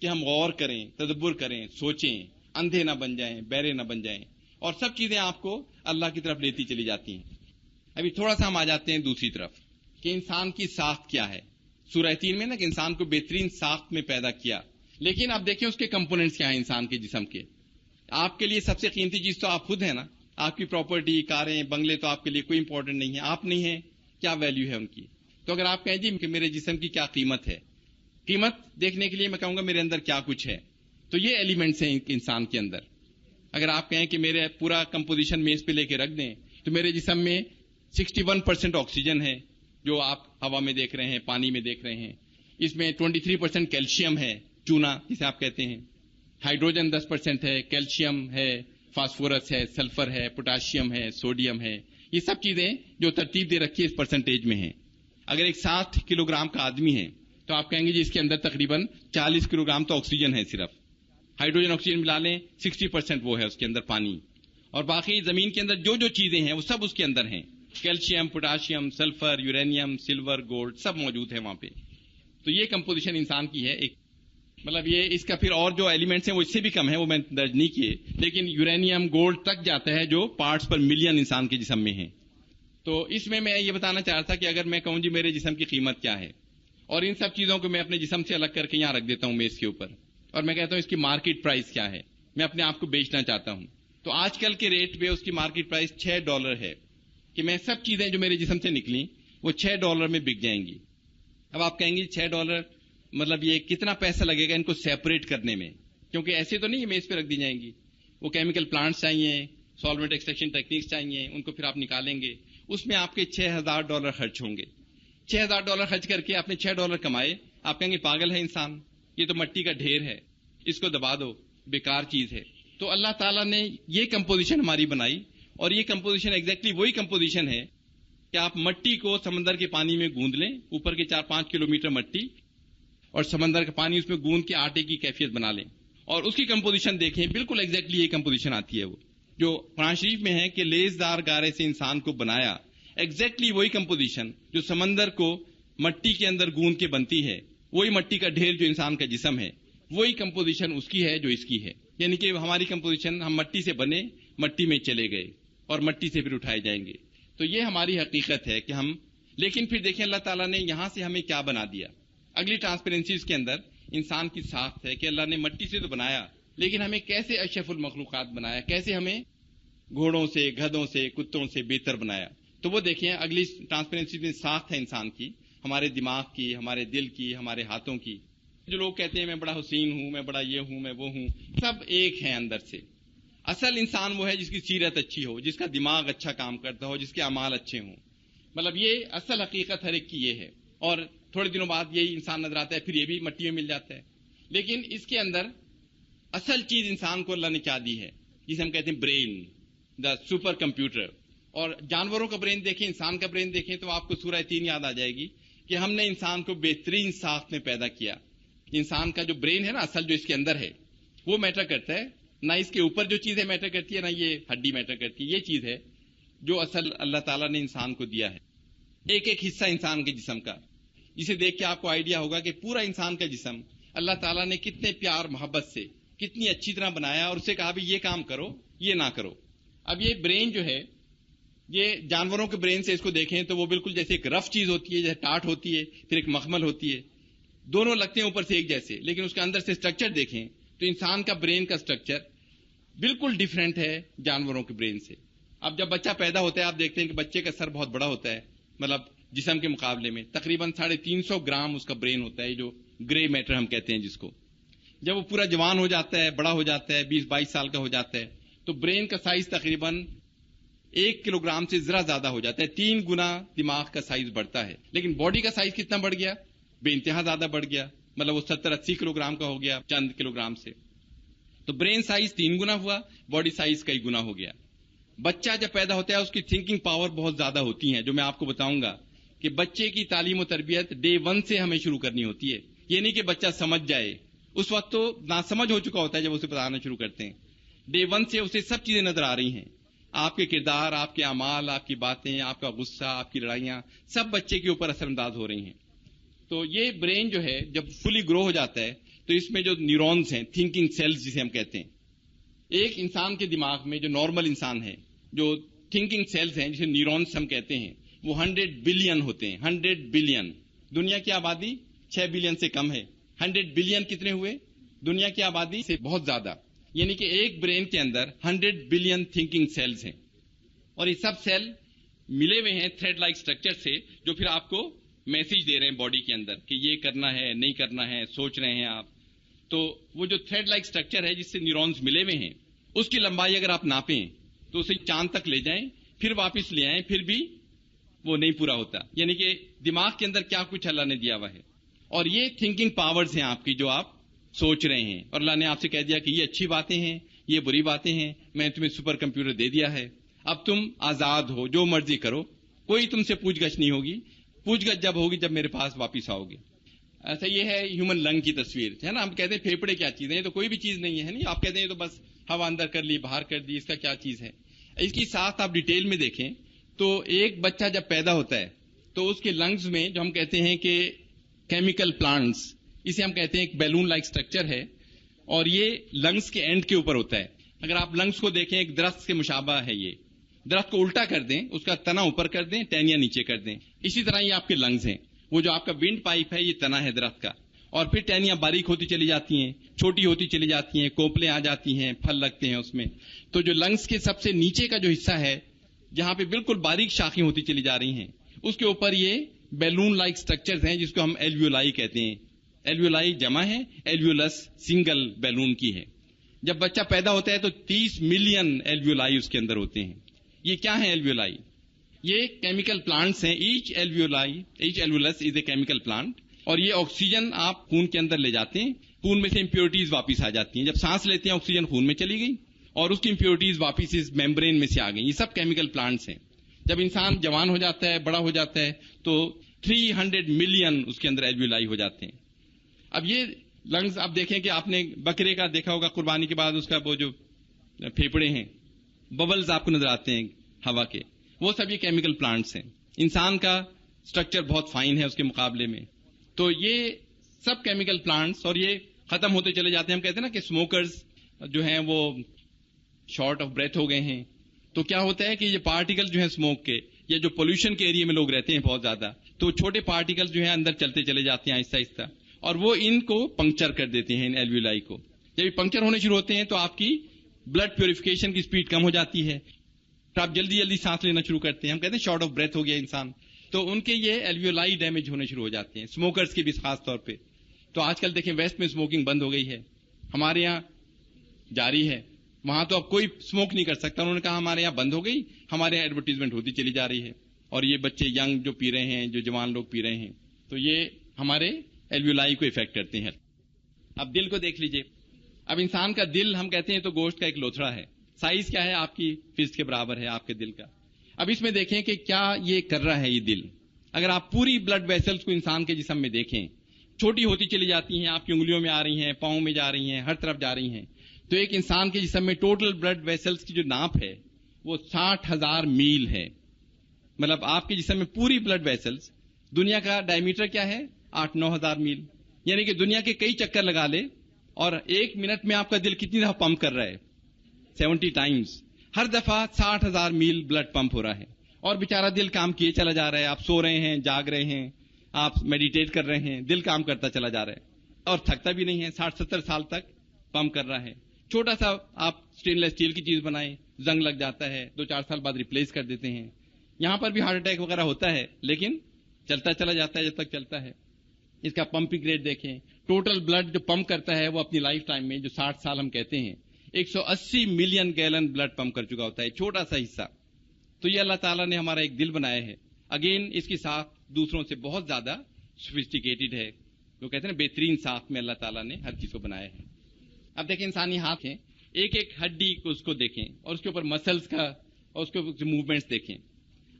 S1: کہ ہم غور کریں، تدبر کریں، سوچیں، اندھے نہ بن جائیں، بہرے نہ بن جائیں، اور سب چیزیں آپ کو اللہ کی طرف لیتی چلی جاتی ہیں. ابھی تھوڑا سا ہم آ جاتے ہیں دوسری طرف کہ انسان کی ساخت کیا ہے. سورہ 3 میں نا کہ انسان کو بہترین ساخت میں پیدا کیا، لیکن آپ دیکھیں اس کے کمپوننٹس کیا ہیں انسان کے جسم کے. آپ کے لیے سب سے قیمتی چیز تو آپ خود ہیں نا. آپ کی پراپرٹی، کاریں، بنگلے تو آپ کے لیے کوئی امپورٹنٹ نہیں ہے. آپ نہیں ہیں، کیا ویلیو ہے ان کی؟ تو اگر آپ کہیں جی کہ میرے جسم کی کیا قیمت ہے، قیمت دیکھنے کے لیے میں کہوں گا میرے اندر کیا کچھ ہے. تو یہ ایلیمنٹس ہیں انسان کے اندر. اگر آپ کہیں کہ میرے پورا کمپوزیشن میز پہ لے کے رکھ دیں تو میرے جسم میں 61% آکسیجن ہے جو آپ ہوا میں دیکھ رہے ہیں، پانی میں دیکھ رہے ہیں. اس میں 23% کیلشیم ہے، چونا جسے آپ کہتے ہیں. ہائیڈروجن 10% ہے، کیلشیم ہے، فاسفورس ہے، سلفر ہے، پوٹاشیم ہے، سوڈیم ہے. یہ سب چیزیں جو ترتیب دے رکھی ہے اس پرسنٹیج میں ہیں. اگر ایک 60 کلو گرام کا آدمی ہے تو آپ کہیں گے جی اس کے اندر تقریباً 40 کلو گرام تو آکسیجن ہے. صرف ہائیڈروجن آکسیجن ملا لیں 60% وہ ہے اس کے اندر پانی، اور باقی زمین کے اندر جو چیزیں ہیں وہ سب اس کے اندر ہیں. Calcium, potassium, sulphur, uranium, silver, gold سب موجود ہے وہاں پہ. تو یہ کمپوزیشن انسان کی ہے. ایک مطلب یہ اس کا پھر اور جو ایلیمنٹس ہیں وہ اس سے بھی کم ہے، وہ میں درج نہیں کیے، لیکن یورینیم، گولڈ تک جاتا ہے جو پارٹس پر ملین انسان کے جسم میں ہیں. تو اس میں یہ بتانا چاہ رہا تھا کہ اگر میں کہوں جی میرے جسم کی قیمت کیا ہے، اور ان سب چیزوں کو میں اپنے جسم سے الگ کر کے یہاں رکھ دیتا ہوں میز کے اوپر، اور میں کہتا ہوں اس کی مارکیٹ پرائس کیا ہے، میں اپنے آپ کو بیچنا چاہتا ہوں، تو آج کل کے ریٹ پہ اس کی مارکیٹ پرائس $6 ہے کہ میں سب چیزیں جو میرے جسم سے نکلیں وہ $6 میں بک جائیں گی. اب آپ کہیں گے $6 مطلب یہ کتنا پیسہ لگے گا ان کو سیپریٹ کرنے میں، کیونکہ ایسے تو نہیں میز پہ رکھ دی جائیں گی. وہ کیمیکل پلانٹس چاہیے، سالوینٹ ایکسٹریکشن ٹیکنیکس چاہیے، ان کو پھر آپ نکالیں گے، اس میں آپ کے $6,000 خرچ ہوں گے. $6,000 خرچ کر کے آپ نے $6 کمائے. آپ کہیں گے پاگل ہے انسان، یہ تو مٹی کا ڈھیر ہے، اس کو دبا دو، بیکار چیز ہے. تو اللہ تعالیٰ نے یہ کمپوزیشن ہماری بنائی، اور یہ کمپوزیشن ایگزیکٹلی وہی کمپوزیشن ہے کہ آپ مٹی کو سمندر کے پانی میں گوندھ لیں، اوپر کے 4-5 کلومیٹر مٹی اور سمندر کا پانی اس میں گوندھ کے آٹے کی کیفیت بنا لیں، اور اس کی کمپوزیشن دیکھیں، بالکل ایگزیکٹلی یہ کمپوزیشن آتی ہے. وہ جو قرآن شریف میں ہے کہ لیزدار گارے سے انسان کو بنایا، ایگزیکٹلی وہی کمپوزیشن جو سمندر کو مٹی کے اندر گوندھ کے بنتی ہے، وہی مٹی کا ڈھیر جو انسان کا جسم ہے، وہی کمپوزیشن اس کی ہے جو اس کی ہے. یعنی کہ ہماری کمپوزیشن، ہم مٹی سے بنے، مٹی میں چلے گئے اور مٹی سے پھر اٹھائے جائیں گے. تو یہ ہماری حقیقت ہے کہ ہم، لیکن پھر دیکھیں اللہ تعالیٰ نے یہاں سے ہمیں کیا بنا دیا. اگلی ٹرانسپیرنسیز کے اندر انسان کی ساخت ہے کہ اللہ نے مٹی سے تو بنایا، لیکن ہمیں کیسے اشرف المخلوقات بنایا، کیسے ہمیں گھوڑوں سے، گدھوں سے، کتوں سے بہتر بنایا. تو وہ دیکھیں اگلی ٹرانسپیرنسی میں ساخت ہے انسان کی، ہمارے دماغ کی، ہمارے دل کی، ہمارے ہاتھوں کی. جو لوگ کہتے ہیں میں بڑا حسین ہوں، میں بڑا یہ ہوں، میں وہ ہوں، سب ایک ہیں اندر سے. اصل انسان وہ ہے جس کی سیرت اچھی ہو، جس کا دماغ اچھا کام کرتا ہو، جس کے اعمال اچھے ہوں. مطلب یہ اصل حقیقت ہر ایک کی یہ ہے. اور تھوڑے دنوں بعد یہی انسان نظر آتا ہے، پھر یہ بھی مٹی میں مل جاتا ہے. لیکن اس کے اندر اصل چیز انسان کو اللہ نے کیا دی ہے، جسے ہم کہتے ہیں برین، دا سپر کمپیوٹر. اور جانوروں کا برین دیکھیں، انسان کا برین دیکھیں تو آپ کو سورہ 3 یاد آ جائے گی کہ ہم نے انسان کو بہترین ساخت میں پیدا کیا. انسان کا جو برین ہے نا، اصل جو اس کے اندر ہے وہ میٹر کرتا ہے، نہ اس کے اوپر جو چیز ہے میٹر کرتی ہے، نہ یہ ہڈی میٹر کرتی ہے. یہ چیز ہے جو اصل اللہ تعالیٰ نے انسان کو دیا ہے. ایک ایک حصہ انسان کے جسم کا، جسے دیکھ کے آپ کو آئیڈیا ہوگا کہ پورا انسان کا جسم اللہ تعالیٰ نے کتنے پیار محبت سے، کتنی اچھی طرح بنایا، اور اسے کہا بھی یہ کام کرو، یہ نہ کرو. اب یہ برین جو ہے، یہ جانوروں کے برین سے اس کو دیکھیں تو وہ بالکل جیسے ایک رف چیز ہوتی ہے، جیسے ٹاٹ ہوتی ہے، پھر ایک مخمل ہوتی ہے، دونوں لگتے ہیں اوپر سے ایک جیسے، لیکن اس کے اندر سے اسٹرکچر دیکھیں تو انسان کا برین کا اسٹرکچر بالکل ڈیفرنٹ ہے جانوروں کے برین سے. اب جب بچہ پیدا ہوتا ہے آپ دیکھتے ہیں کہ بچے کا سر بہت بڑا ہوتا ہے، مطلب جسم کے مقابلے میں تقریباً 350 گرام اس کا برین ہوتا ہے، جو گرے میٹر ہم کہتے ہیں جس کو. جب وہ پورا جوان ہو جاتا ہے، بڑا ہو جاتا ہے، 20-22 سال کا ہو جاتا ہے، تو برین کا سائز تقریباً 1 کلو گرام سے ذرا زیادہ ہو جاتا ہے، 3 گنا دماغ کا سائز بڑھتا ہے. لیکن باڈی کا سائز کتنا بڑھ گیا؟ بے انتہا زیادہ بڑھ گیا، مطلب وہ 70-80 کلو گرام کا ہو گیا چند کلو گرام سے. تو برین سائز 3 گنا ہوا، باڈی سائز کئی گنا ہو گیا. بچہ جب پیدا ہوتا ہے اس کی تھنکنگ پاور بہت زیادہ ہوتی ہے، جو میں آپ کو بتاؤں گا کہ بچے کی تعلیم و تربیت ڈے 1 سے ہمیں شروع کرنی ہوتی ہے. یہ نہیں کہ بچہ سمجھ جائے، اس وقت تو ناسمجھ ہو چکا ہوتا ہے جب اسے بتانا شروع کرتے ہیں. ڈے 1 سے اسے سب چیزیں نظر آ رہی ہیں، آپ کے کردار، آپ کے اعمال، آپ کی باتیں، آپ کا غصہ، آپ کی لڑائیاں، سب بچے کے اوپر اثر انداز ہو رہی ہیں. تو یہ برین جو ہے جب فلی گرو ہو جاتا ہے تو اس میں جو نیورونز ہیں، تھنکنگ سیلز جسے ہم کہتے ہیں، ایک انسان کے دماغ میں جو نارمل انسان ہے، جو تھنکنگ سیلز ہیں جسے نیورونز ہم کہتے ہیں، وہ 100 بلین ہوتے ہیں. 100 بلین. دنیا کی آبادی 6 بلین سے کم ہے. 100 بلین کتنے ہوئے؟ دنیا کی آبادی سے بہت زیادہ. یعنی کہ ایک برین کے اندر 100 بلین تھنکنگ سیلز ہیں، اور یہ سب سیل ملے ہوئے ہیں تھریڈ لائک اسٹرکچر سے، جو پھر آپ کو میسج دے رہے ہیں باڈی کے اندر کہ یہ کرنا ہے، نہیں کرنا ہے، سوچ رہے ہیں آپ. تو وہ جو تھریڈ لائک اسٹرکچر ہے جس سے نیورونز ملے ہوئے ہیں، اس کی لمبائی اگر آپ ناپیں تو اسے چاند تک لے جائیں، پھر واپس لے آئیں، پھر بھی وہ نہیں پورا ہوتا. یعنی کہ دماغ کے اندر کیا کچھ اللہ نے دیا ہوا ہے. اور یہ تھنکنگ پاورز ہیں آپ کی، جو آپ سوچ رہے ہیں، اور اللہ نے آپ سے کہہ دیا کہ یہ اچھی باتیں ہیں، یہ بری باتیں ہیں، میں تمہیں سپر کمپیوٹر دے دیا ہے، اب تم آزاد ہو، جو مرضی کرو، کوئی تم سے پوچھ گچھ نہیں ہوگی. پوچھ گچھ جب ہوگی جب میرے پاس واپس آؤ گے. ایسا یہ ہے ہیومن لنگ کی تصویر ہے نا. ہم کہتے ہیں پھیپڑے کیا چیز ہے، یہ تو کوئی بھی چیز نہیں ہے. نہیں، آپ کہتے ہیں یہ تو بس ہوا اندر کر لی، باہر کر دی، اس کا کیا چیز ہے. اس کی ساتھ آپ ڈیٹیل میں دیکھیں تو ایک بچہ جب پیدا ہوتا ہے تو اس کے لنگز میں جو ہم کہتے ہیں کہ کیمیکل پلانٹس، اسے ہم کہتے ہیں ایک بیلون لائک سٹرکچر ہے، اور یہ لنگز کے اینڈ کے اوپر ہوتا ہے. اگر آپ لنگز کو دیکھیں ایک درخت کے مشابہ ہے. یہ درخت کو الٹا کر دیں، اس کا تنا اوپر کر دیں، ٹہنیاں نیچے کر دیں. اسی طرح یہ آپ کے لنگز ہیں. وہ جو آپ کا ونڈ پائپ ہے یہ تنا ہے درخت کا، اور پھر ٹہنیاں باریک ہوتی چلی جاتی ہیں، چھوٹی ہوتی چلی جاتی ہیں، کوپلیں آ جاتی ہیں، پھل لگتے ہیں اس میں. تو جو لنگز کے سب سے نیچے کا جو حصہ ہے جہاں پہ بالکل باریک شاخیں ہوتی چلی جا رہی ہیں، اس کے اوپر یہ بیلون لائک سٹرکچرز ہیں جس کو ہم ایلویولائی کہتے ہیں. ایلویولائی جمع ہے، ایلویولس سنگل بیلون کی ہے. جب بچہ پیدا ہوتا ہے تو 30 ملین ایلویولائی اس کے اندر ہوتے ہیں. یہ کیا ہے ایلویولائی؟ یہ کیمیکل پلانٹس ہیں. Each alveolus is a chemical plant, اور یہ آکسیجن آپ خون کے اندر لے جاتے ہیں. خون میں سے امپیورٹیز واپس آ جاتی ہیں. جب سانس لیتے ہیں آکسیجن خون میں چلی گئی، اور اس کی امپیورٹیز واپس اس میمبرین میں سے آ گئی. یہ سب کیمیکل پلانٹس ہیں. جب انسان جوان ہو جاتا ہے، بڑا ہو جاتا ہے، تو 300 ملین اس کے اندر ایلویولائی ہو جاتے ہیں. اب یہ لنگز آپ دیکھیں کہ آپ نے بکرے کا دیکھا ہوگا قربانی کے بعد، اس کا وہ جو پھیپڑے ہیں، ببلز آپ کو نظر آتے ہیں ہوا کے، وہ سب یہ کیمیکل پلانٹس ہیں. انسان کا سٹرکچر بہت فائن ہے اس کے مقابلے میں. تو یہ سب کیمیکل پلانٹس، اور یہ ختم ہوتے چلے جاتے ہیں. ہم کہتے ہیں نا کہ اسموکرز جو ہیں وہ شارٹ آف بریتھ ہو گئے ہیں. تو کیا ہوتا ہے کہ یہ پارٹیکل جو ہیں اسموک کے، یا جو پولوشن کے ایریا میں لوگ رہتے ہیں بہت زیادہ، تو چھوٹے پارٹیکل جو ہیں اندر چلتے چلے جاتے ہیں آہستہ آہستہ، اور وہ ان کو پنکچر کر دیتے ہیں، ان ایلویولائی کو. جب یہ پنکچر ہونے شروع ہوتے ہیں تو آپ کی بلڈ پیوریفیکیشن کی سپیڈ کم ہو جاتی ہے، تو آپ جلدی جلدی سانس لینا شروع کرتے ہیں. ہم کہتے ہیں شارٹ آف بریتھ ہو گیا انسان. تو ان کے یہ ایلویولائی ڈیمیج ہونے شروع ہو جاتے ہیں، اسموکرز کے بھی خاص طور پہ. تو آج کل دیکھیں ویسٹ میں اسموکنگ بند ہو گئی ہے، ہمارے یہاں جاری ہے. وہاں تو اب کوئی اسموک نہیں کر سکتا. انہوں نے کہا ہمارے یہاں بند ہو گئی، ہمارے یہاں ایڈورٹیزمنٹ ہوتی چلی جا رہی ہے، اور یہ بچے ینگ جو پی رہے ہیں، جو جوان لوگ پی رہے ہیں، تو یہ ہمارے ایلویولائی کو افیکٹ کرتے ہیں. اب دل کو دیکھ لیجئے. اب انسان کا دل ہم کہتے ہیں تو گوشت کا ایک لوتھڑا ہے. سائز کیا ہے؟ آپ کی فسٹ کے برابر ہے آپ کے دل کا. اب اس میں دیکھیں کہ کیا یہ کر رہا ہے یہ دل. اگر آپ پوری بلڈ ویسلز کو انسان کے جسم میں دیکھیں، چھوٹی ہوتی چلی جاتی ہیں، آپ کی انگلیوں میں آ رہی ہیں، پاؤں میں جا رہی ہیں، ہر طرف جا رہی ہیں. تو ایک انسان کے جسم میں ٹوٹل بلڈ ویسلز کی جو ناپ ہے وہ 60,000 میل ہے. مطلب آپ کے جسم میں پوری بلڈ ویسلز، دنیا کا ڈائیمیٹر کیا ہے؟ 8-9 ہزار میل. یعنی کہ دنیا کے کئی چکر لگا لے، اور ایک منٹ میں آپ کا دل کتنی دفعہ پمپ کر رہا ہے؟ 70 ٹائمز. ہر دفعہ 60,000 میل بلڈ پمپ ہو رہا ہے، اور بیچارہ دل کام کیے چلا جا رہا ہے. آپ سو رہے ہیں، جاگ رہے ہیں، آپ میڈیٹیٹ کر رہے ہیں، دل کام کرتا چلا جا رہا ہے، اور تھکتا بھی نہیں ہے. 60-70 سال تک پمپ کر رہا ہے. چھوٹا سا آپ سٹین لیس اسٹیل کی چیز بنائیں، زنگ لگ جاتا ہے، 2-4 سال بعد ریپلیس کر دیتے ہیں. یہاں پر بھی ہارٹ اٹیک وغیرہ ہوتا ہے، لیکن چلتا چلا جاتا ہے جب تک چلتا ہے. اس کا پمپنگ ریٹ دیکھیں. ٹوٹل بلڈ جو پمپ کرتا ہے وہ اپنی لائف ٹائم میں، جو 60 سال ہم کہتے ہیں، 180 ملین گیلن بلڈ پمپ کر چکا ہوتا ہے. چھوٹا سا حصہ. تو یہ اللہ تعالیٰ نے ہمارا ایک دل بنایا ہے. اگین اس کے ساتھ دوسروں سے بہت زیادہ سوفسٹیکیٹڈ ہے. جو کہتے ہیں بہترین ساخت میں اللہ تعالیٰ نے ہر چیز کو بنایا ہے. اب دیکھیں انسانی ہاتھ ہیں، ایک ایک ہڈی کو اس کو دیکھیں، اور اس کے اوپر مسلز کا اور اس کے اوپر موومنٹس دیکھیں.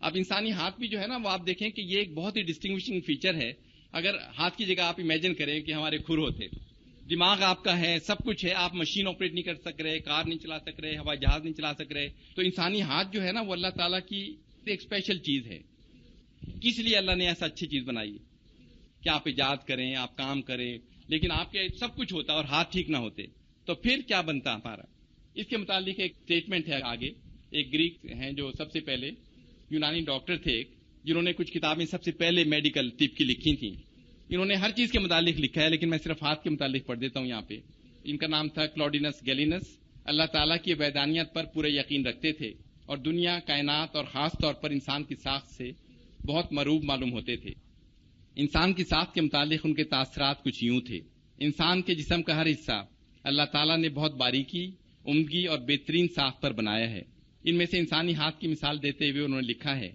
S1: اب انسانی ہاتھ بھی جو ہے نا، وہ آپ دیکھیں کہ یہ ایک بہت ہی ڈسٹنگوشنگ فیچر ہے
S2: اگر ہاتھ کی جگہ آپ امیجن کریں کہ ہمارے کھر ہوتے، دماغ آپ کا ہے، سب کچھ ہے، آپ مشین آپریٹ نہیں کر سک رہے، کار نہیں چلا سک رہے، ہوائی جہاز نہیں چلا سک رہے، تو انسانی ہاتھ جو ہے نا وہ اللہ تعالیٰ کی ایک اسپیشل چیز ہے. کس لیے اللہ نے ایسا اچھی چیز بنائی کہ آپ ایجاد کریں، آپ کام کریں، لیکن آپ کے سب کچھ ہوتا اور ہاتھ ٹھیک نہ ہوتے تو پھر کیا بنتا ہمارا. اس کے متعلق ایک اسٹیٹمنٹ ہے آگے. ایک گریک ہیں جو سب سے پہلے یونانی ڈاکٹر تھے، جنہوں نے کچھ کتابیں سب سے پہلے میڈیکل طب کی لکھی تھیں. انہوں نے ہر چیز کے متعلق لکھا ہے، لیکن میں صرف ہاتھ کے متعلق پڑھ دیتا ہوں یہاں پہ. ان کا نام تھا کلاڈینس گیلینس. اللہ تعالیٰ کی وحدانیت پر پورے یقین رکھتے تھے اور دنیا، کائنات اور خاص طور پر انسان کی ساخت سے بہت مروب معلوم ہوتے تھے. انسان کی ساخت کے متعلق ان کے تاثرات کچھ یوں تھے. انسان کے جسم کا ہر حصہ اللہ تعالیٰ نے بہت باریکی، عمدگی اور بہترین ساخت پر بنایا ہے. ان میں سے انسانی ہاتھ کی مثال دیتے ہوئے انہوں نے لکھا ہے،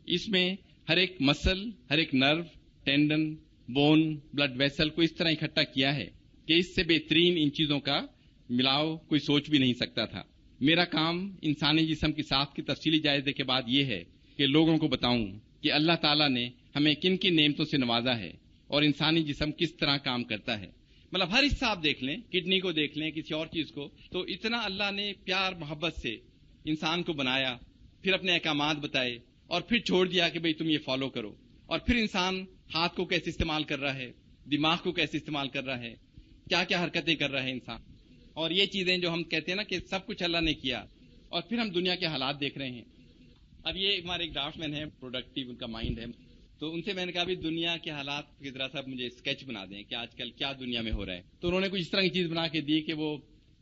S2: اس میں ہر ایک مسل، ہر ایک نرو، ٹینڈن، بون، بلڈ ویسل کو اس طرح اکٹھا کیا ہے کہ اس سے بہترین ان چیزوں کا ملاؤ کوئی سوچ بھی نہیں سکتا تھا. میرا کام انسانی جسم کی ساخت کی تفصیلی جائزے کے بعد یہ ہے کہ لوگوں کو بتاؤں کہ اللہ تعالیٰ نے ہمیں کن کن نعمتوں سے نوازا ہے اور انسانی جسم کس طرح کام کرتا ہے. مطلب ہر حصہ آپ دیکھ لیں، کڈنی کو دیکھ لیں، کسی اور چیز کو، تو اتنا اللہ نے پیار محبت سے انسان کو بنایا، پھر اپنے احکامات بتائے اور پھر چھوڑ دیا کہ بھئی تم یہ فالو کرو. اور پھر انسان ہاتھ کو کیسے استعمال کر رہا ہے، دماغ کو کیسے استعمال کر رہا ہے، کیا کیا حرکتیں کر رہا ہے انسان. اور یہ چیزیں جو ہم کہتے ہیں نا کہ سب کچھ اللہ نے کیا، اور پھر ہم دنیا کے حالات دیکھ رہے ہیں. اب یہ ہمارے ایک ڈرافٹ مین ہے، پروڈکٹیو ان کا مائنڈ ہے، تو ان سے میں نے کہا بھی دنیا کے حالات کی ذرا سا مجھے اسکیچ بنا دیں کہ آج کل کیا دنیا میں ہو رہا ہے. تو انہوں نے کچھ اس طرح کی چیز بنا کے دی کہ وہ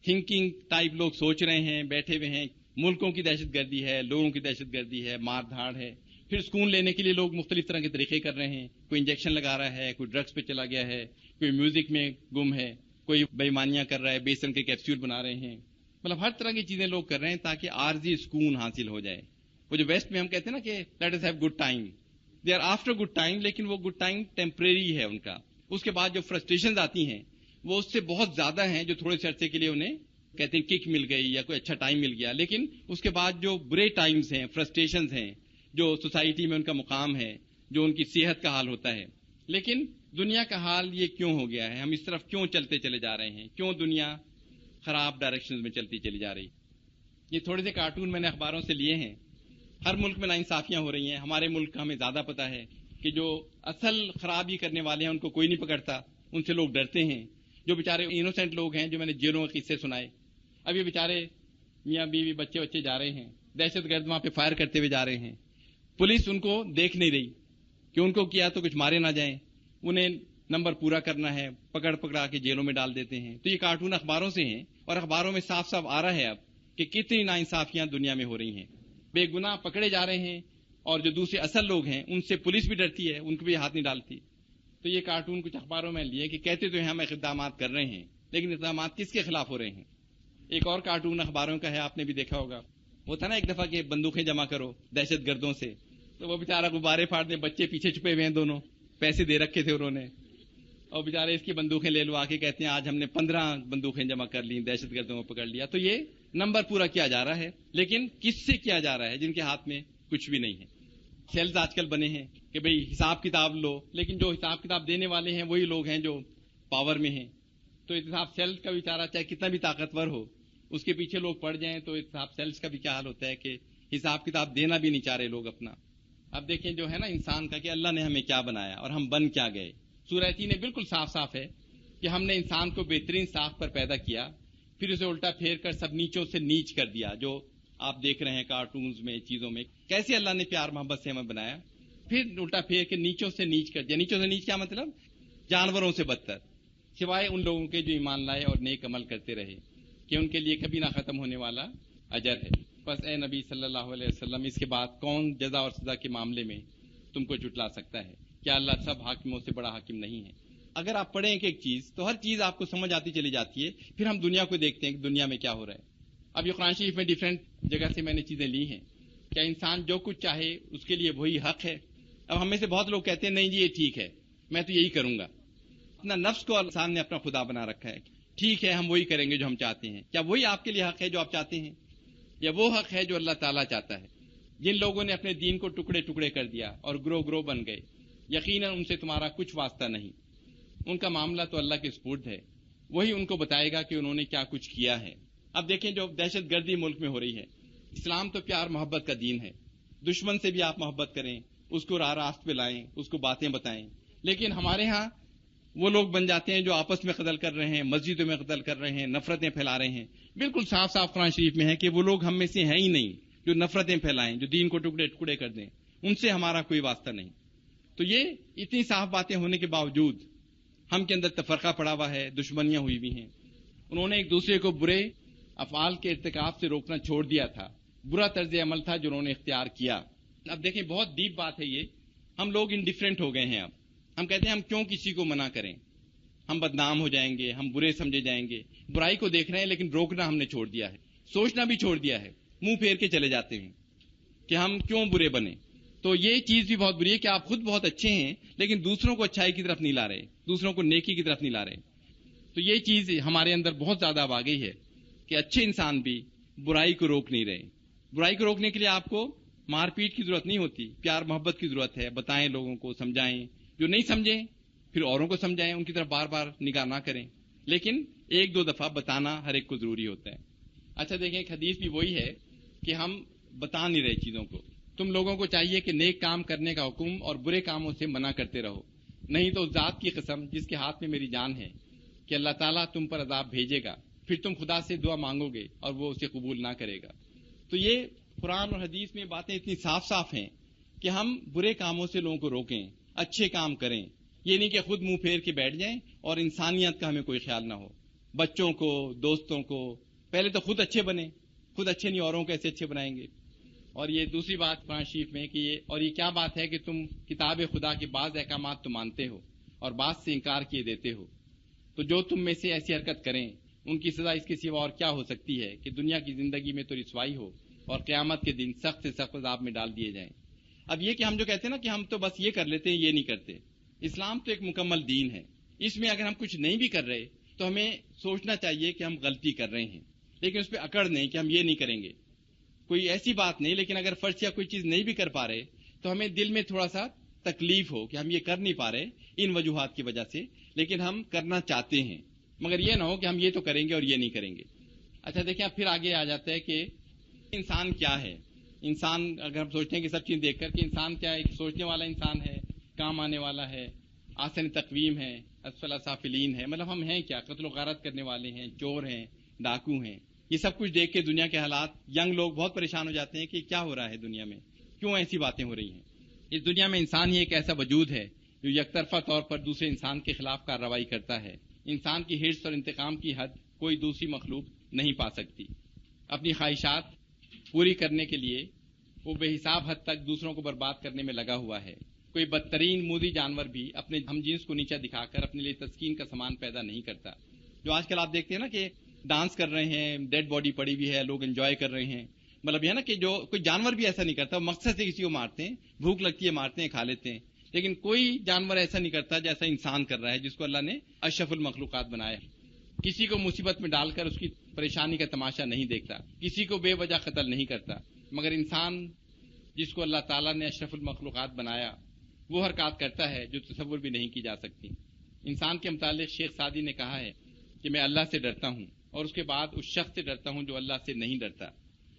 S2: تھنکنگ ٹائپ لوگ سوچ رہے ہیں، بیٹھے ہوئے ہیں، ملکوں کی دہشت گردی ہے، لوگوں کی دہشت گردی ہے، مار دھاڑ ہے. پھر سکون لینے کے لیے لوگ مختلف طرح کے طریقے کر رہے ہیں، کوئی انجیکشن لگا رہا ہے، کوئی ڈرگس پہ چلا گیا ہے، کوئی میوزک میں گم ہے، کوئی بےمانیاں کر رہا ہے، بیسن کے کیپسول بنا رہے ہیں. مطلب ہر طرح کی چیزیں لوگ کر رہے ہیں تاکہ عارضی سکون حاصل ہو جائے. وہ جو ویسٹ میں ہم کہتے ہیں نا کہ let us have good time, they are after good time, لیکن وہ گڈ ٹائم ٹیمپریری ہے ان کا. اس کے بعد جو فرسٹریشنز آتی ہیں وہ اس سے بہت زیادہ ہیں، جو تھوڑے سے عرصے کے لیے انہیں کہتے ہیں کک مل گئی یا کوئی اچھا ٹائم مل گیا، لیکن اس کے بعد جو برے ٹائمز ہیں، فرسٹریشنز ہیں، جو سوسائٹی میں ان کا مقام ہے، جو ان کی صحت کا حال ہوتا ہے. لیکن دنیا کا حال یہ کیوں ہو گیا ہے؟ ہم اس طرف کیوں چلتے چلے جا رہے ہیں؟ کیوں دنیا خراب ڈائریکشنز میں چلتی چلی جا رہی؟ یہ تھوڑے سے کارٹون میں نے اخباروں سے لیے ہیں. ہر ملک میں ناانصافیاں ہو رہی ہیں. ہمارے ملک کا ہمیں زیادہ پتہ ہے کہ جو اصل خرابی کرنے والے ہیں ان کو کوئی نہیں پکڑتا، ان سے لوگ ڈرتے ہیں. جو بیچارے انوسینٹ لوگ ہیں، جو میں نے جیلوں کے قصے سنائے، اب یہ بیچارے میاں بیوی بچے جا رہے ہیں، دہشت گرد وہاں پہ فائر کرتے ہوئے جا رہے ہیں، پولیس ان کو دیکھ نہیں رہی کہ ان کو کیا تو کچھ مارے نہ جائیں، انہیں نمبر پورا کرنا ہے، پکڑا کے جیلوں میں ڈال دیتے ہیں. تو یہ کارٹون اخباروں سے ہیں اور اخباروں میں صاف صاف آ رہا ہے اب کہ کتنی ناانصافیاں دنیا میں ہو رہی ہیں. بے گناہ پکڑے جا رہے ہیں اور جو دوسرے اصل لوگ ہیں ان سے پولیس بھی ڈرتی ہے، ان کو بھی ہاتھ نہیں ڈالتی. تو یہ کارٹون کچھ اخباروں میں لیے کہ کہتے تو ہیں ہم اقدامات کر رہے ہیں، لیکن اقدامات کس کے خلاف ہو رہے ہیں؟ ایک اور کارٹون اخباروں کا ہے، آپ نے بھی دیکھا ہوگا، وہ تھا نا ایک دفعہ کہ بندوقیں جمع کرو دہشت گردوں سے، تو وہ بیچارہ غبارے پھاڑنے، بچے پیچھے چھپے ہوئے ہیں، دونوں پیسے دے رکھے تھے انہوں نے، اور بیچارے اس کی بندوقیں لے لو آ کے کہتے ہیں آج ہم نے 15 بندوقیں جمع کر لی، دہشت گردوں کو پکڑ لیا. تو یہ نمبر پورا کیا جا رہا ہے، لیکن کس سے کیا جا رہا ہے؟ جن کے ہاتھ میں کچھ بھی نہیں ہے. سیلز آج کل بنے ہیں کہ بھئی حساب کتاب لو، لیکن جو حساب کتاب دینے والے ہیں وہی لوگ ہیں جو پاور میں ہیں. تو احتساب سیلز کا بیچارہ چاہے کتنا بھی طاقتور ہو، اس کے پیچھے لوگ پڑ جائیں تو احتساب سیلز کا بھی کیا حال ہوتا ہے کہ حساب کتاب دینا بھی نہیں چاہ رہے لوگ اپنا. اب دیکھیں جو ہے نا انسان کا کہ اللہ نے ہمیں کیا بنایا اور ہم بن کیا گئے. سورہ تین میں بالکل صاف صاف ہے کہ ہم نے انسان کو بہترین ساخت پر پیدا کیا، پھر اسے الٹا پھیر کر سب نیچوں سے نیچ کر دیا. جو آپ دیکھ رہے ہیں کارٹونز میں، چیزوں میں، کیسے اللہ نے پیار محبت سے ہمیں بنایا، پھر الٹا پھیر کے نیچوں سے نیچ کر دیا. نیچوں سے نیچ کیا مطلب؟ جانوروں سے بدتر، سوائے ان لوگوں کے جو ایمان لائے اور نیک عمل کرتے رہے کہ ان کے لیے کبھی نہ ختم ہونے والا اجر ہے. بس اے نبی صلی اللہ علیہ وسلم، اس کے بعد کون جزا اور سزا کے معاملے میں تم کو جھٹلا سکتا ہے؟ کیا اللہ سب حاکموں سے بڑا حاکم نہیں ہے؟ اگر آپ پڑھیں ایک چیز تو ہر چیز آپ کو سمجھ آتی چلی جاتی ہے. پھر ہم دنیا کو دیکھتے ہیں کہ دنیا میں کیا ہو رہا ہے. اب یہ قرآن شریف میں ڈیفرنٹ جگہ سے میں نے چیزیں لی ہیں. کیا انسان جو کچھ چاہے اس کے لیے وہی حق ہے؟ اب ہم میں سے بہت لوگ کہتے ہیں نہیں جی یہ ٹھیک ہے، میں تو یہی کروں گا. اپنا نفس کو انسان نے اپنا خدا بنا رکھا ہے، ٹھیک ہے ہم وہی کریں گے جو ہم چاہتے ہیں. کیا وہی آپ کے لیے حق ہے جو آپ چاہتے ہیں، یا وہ حق ہے جو اللہ تعالیٰ چاہتا ہے؟ جن لوگوں نے اپنے دین کو ٹکڑے ٹکڑے کر دیا اور گروہ بن گئے، یقیناً ان سے تمہارا کچھ واسطہ نہیں. ان کا معاملہ تو اللہ کے سپرد ہے، وہی ان کو بتائے گا کہ انہوں نے کیا کچھ کیا ہے. اب دیکھیں جو دہشت گردی ملک میں ہو رہی ہے، اسلام تو پیار محبت کا دین ہے. دشمن سے بھی آپ محبت کریں، اس کو راہ راست پہ لائیں، اس کو باتیں بتائیں. لیکن ہمارے ہاں وہ لوگ بن جاتے ہیں جو آپس میں قتل کر رہے ہیں، مسجدوں میں قتل کر رہے ہیں، نفرتیں پھیلا رہے ہیں. بالکل صاف صاف قرآن شریف میں ہے کہ وہ لوگ ہم میں سے ہیں ہی نہیں جو نفرتیں پھیلائیں، جو دین کو ٹکڑے ٹکڑے کر دیں. ان سے ہمارا کوئی واسطہ نہیں. تو یہ اتنی صاف باتیں ہونے کے باوجود ہم کے اندر تفرقہ پڑا ہوا ہے، دشمنیاں ہوئی ہوئی ہیں. انہوں نے ایک دوسرے کو برے افعال کے ارتکاب سے روکنا چھوڑ دیا تھا. برا طرز عمل تھا جو انہوں نے اختیار کیا. اب دیکھیں بہت ڈیپ بات ہے یہ. ہم لوگ انڈیفرنٹ ہو گئے ہیں. اب ہم کہتے ہیں ہم کیوں کسی کو منع کریں، ہم بدنام ہو جائیں گے، ہم برے سمجھے جائیں گے. برائی کو دیکھ رہے ہیں لیکن روکنا ہم نے چھوڑ دیا ہے، سوچنا بھی چھوڑ دیا ہے. منہ پھیر کے چلے جاتے ہیں کہ ہم کیوں برے بنے. تو یہ چیز بھی بہت بری ہے کہ آپ خود بہت اچھے ہیں لیکن دوسروں کو اچھائی کی طرف نہیں لا رہے، دوسروں کو نیکی کی طرف نہیں لا رہے. تو یہ چیز ہمارے اندر بہت زیادہ اب آ گئی ہے کہ اچھے انسان بھی برائی کو روک نہیں رہے. برائی کو روکنے کے لیے آپ کو مار پیٹ کی ضرورت نہیں ہوتی، پیار محبت کی ضرورت ہے. بتائیں لوگوں کو، سمجھائیں. جو نہیں سمجھیں پھر اوروں کو سمجھائیں، ان کی طرف بار بار نگاہ نہ کریں. لیکن ایک دو دفعہ بتانا ہر ایک کو ضروری ہوتا ہے. اچھا دیکھیں ایک حدیث بھی وہی ہے کہ ہم بتا نہیں رہے چیزوں کو. تم لوگوں کو چاہیے کہ نیک کام کرنے کا حکم اور برے کاموں سے منع کرتے رہو، نہیں تو اس ذات کی قسم جس کے ہاتھ میں میری جان ہے کہ اللہ تعالیٰ تم پر عذاب بھیجے گا، پھر تم خدا سے دعا مانگو گے اور وہ اسے قبول نہ کرے گا. تو یہ قرآن اور حدیث میں باتیں اتنی صاف صاف ہیں کہ ہم برے کاموں سے لوگوں کو روکیں، اچھے کام کریں. یہ نہیں کہ خود منہ پھیر کے بیٹھ جائیں اور انسانیت کا ہمیں کوئی خیال نہ ہو. بچوں کو، دوستوں کو پہلے تو خود اچھے بنیں، خود اچھے نہیں اوروں کو ایسے اچھے بنائیں گے. اور یہ دوسری بات قرآن شریف میں کہ یہ کیا بات ہے کہ تم کتاب خدا کے بعض احکامات تو مانتے ہو اور بعض سے انکار کیے دیتے ہو. تو جو تم میں سے ایسی حرکت کریں ان کی سزا اس کے سوا اور کیا ہو سکتی ہے کہ دنیا کی زندگی میں تو رسوائی ہو اور قیامت کے دن سخت سے سخت عذاب میں ڈال دیے جائیں. اب یہ کہ ہم جو کہتے ہیں نا کہ ہم تو بس یہ کر لیتے ہیں، یہ نہیں کرتے. اسلام تو ایک مکمل دین ہے. اس میں اگر ہم کچھ نہیں بھی کر رہے تو ہمیں سوچنا چاہیے کہ ہم غلطی کر رہے ہیں، لیکن اس پہ اکڑ نہیں کہ ہم یہ نہیں کریں گے. کوئی ایسی بات نہیں، لیکن اگر فرض یا کوئی چیز نہیں بھی کر پا رہے تو ہمیں دل میں تھوڑا سا تکلیف ہو کہ ہم یہ کر نہیں پا رہے ان وجوہات کی وجہ سے، لیکن ہم کرنا چاہتے ہیں. مگر یہ نہ ہو کہ ہم یہ تو کریں گے اور یہ نہیں کریں گے. اچھا دیکھیں اب پھر آگے آ جاتا ہے کہ انسان کیا ہے. انسان اگر ہم سوچتے ہیں کہ سب چیز دیکھ کر کہ انسان کیا ہے، ایک سوچنے والا انسان ہے، کام آنے والا ہے، آسن تقویم ہے، اسفل سافلین ہے. مطلب ہم ہیں کیا؟ قتل و غارت کرنے والے ہیں، چور ہیں، ڈاکو ہیں. یہ سب کچھ دیکھ کے دنیا کے حالات، ینگ لوگ بہت پریشان ہو جاتے ہیں کہ کیا ہو رہا ہے دنیا میں، کیوں ایسی باتیں ہو رہی ہیں. اس دنیا میں انسان ہی ایک ایسا وجود ہے جو یک طرفہ طور پر دوسرے انسان کے خلاف کارروائی کرتا ہے. انسان کی حرص اور انتقام کی حد کوئی دوسری مخلوق نہیں پا سکتی. اپنی خواہشات پوری کرنے کے لیے وہ بے حساب حد تک دوسروں کو برباد کرنے میں لگا ہوا ہے. کوئی بدترین مودی جانور بھی اپنے ہم جنس کو نیچا دکھا کر اپنے لیے تسکین کا سامان پیدا نہیں کرتا. جو آج کل آپ دیکھتے ہیں نا کہ ڈانس کر رہے ہیں، ڈیڈ باڈی پڑی ہوئی ہے، لوگ انجوائے کر رہے ہیں. مطلب یہ نا کہ جو کوئی جانور بھی ایسا نہیں کرتا، مقصد سے کسی کو مارتے ہیں، بھوک لگتی ہے مارتے ہیں، کھا لیتے ہیں. لیکن کوئی جانور ایسا نہیں کرتا جیسا انسان کر رہا ہے، جس کو اللہ نے اشرف المخلوقات بنایا ہے. کسی کو مصیبت میں ڈال کر اس کی پریشانی کا تماشا نہیں دیکھتا، کسی کو بے وجہ قتل نہیں کرتا. مگر انسان جس کو اللہ تعالیٰ نے اشرف المخلوقات بنایا وہ حرکات کرتا ہے جو تصور بھی نہیں کی جا سکتی. انسان کے متعلق شیخ سعدی نے کہا ہے کہ میں اللہ سے ڈرتا ہوں اور اس کے بعد اس شخص سے ڈرتا ہوں جو اللہ سے نہیں ڈرتا.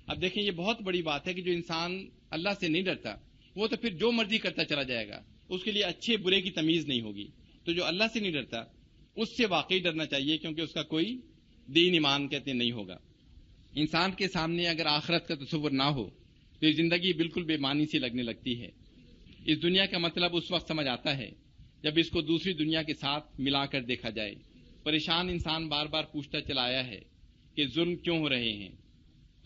S2: اب دیکھیں یہ بہت بڑی بات ہے کہ جو انسان اللہ سے نہیں ڈرتا وہ تو پھر جو مرضی کرتا چلا جائے گا، اس کے لیے اچھے برے کی تمیز نہیں ہوگی. تو جو اللہ سے نہیں ڈرتا اس سے واقعی ڈرنا چاہیے، کیونکہ اس کا کوئی دین ایمان کہتے نہیں ہوگا. انسان کے سامنے اگر آخرت کا تصور نہ ہو تو یہ زندگی بالکل بے معنی سی لگنے لگتی ہے. اس دنیا کا مطلب اس وقت سمجھ آتا ہے جب اس کو دوسری دنیا کے ساتھ ملا کر دیکھا جائے. پریشان انسان بار بار پوچھتا چلا آیا ہے کہ ظلم کیوں ہو رہے ہیں،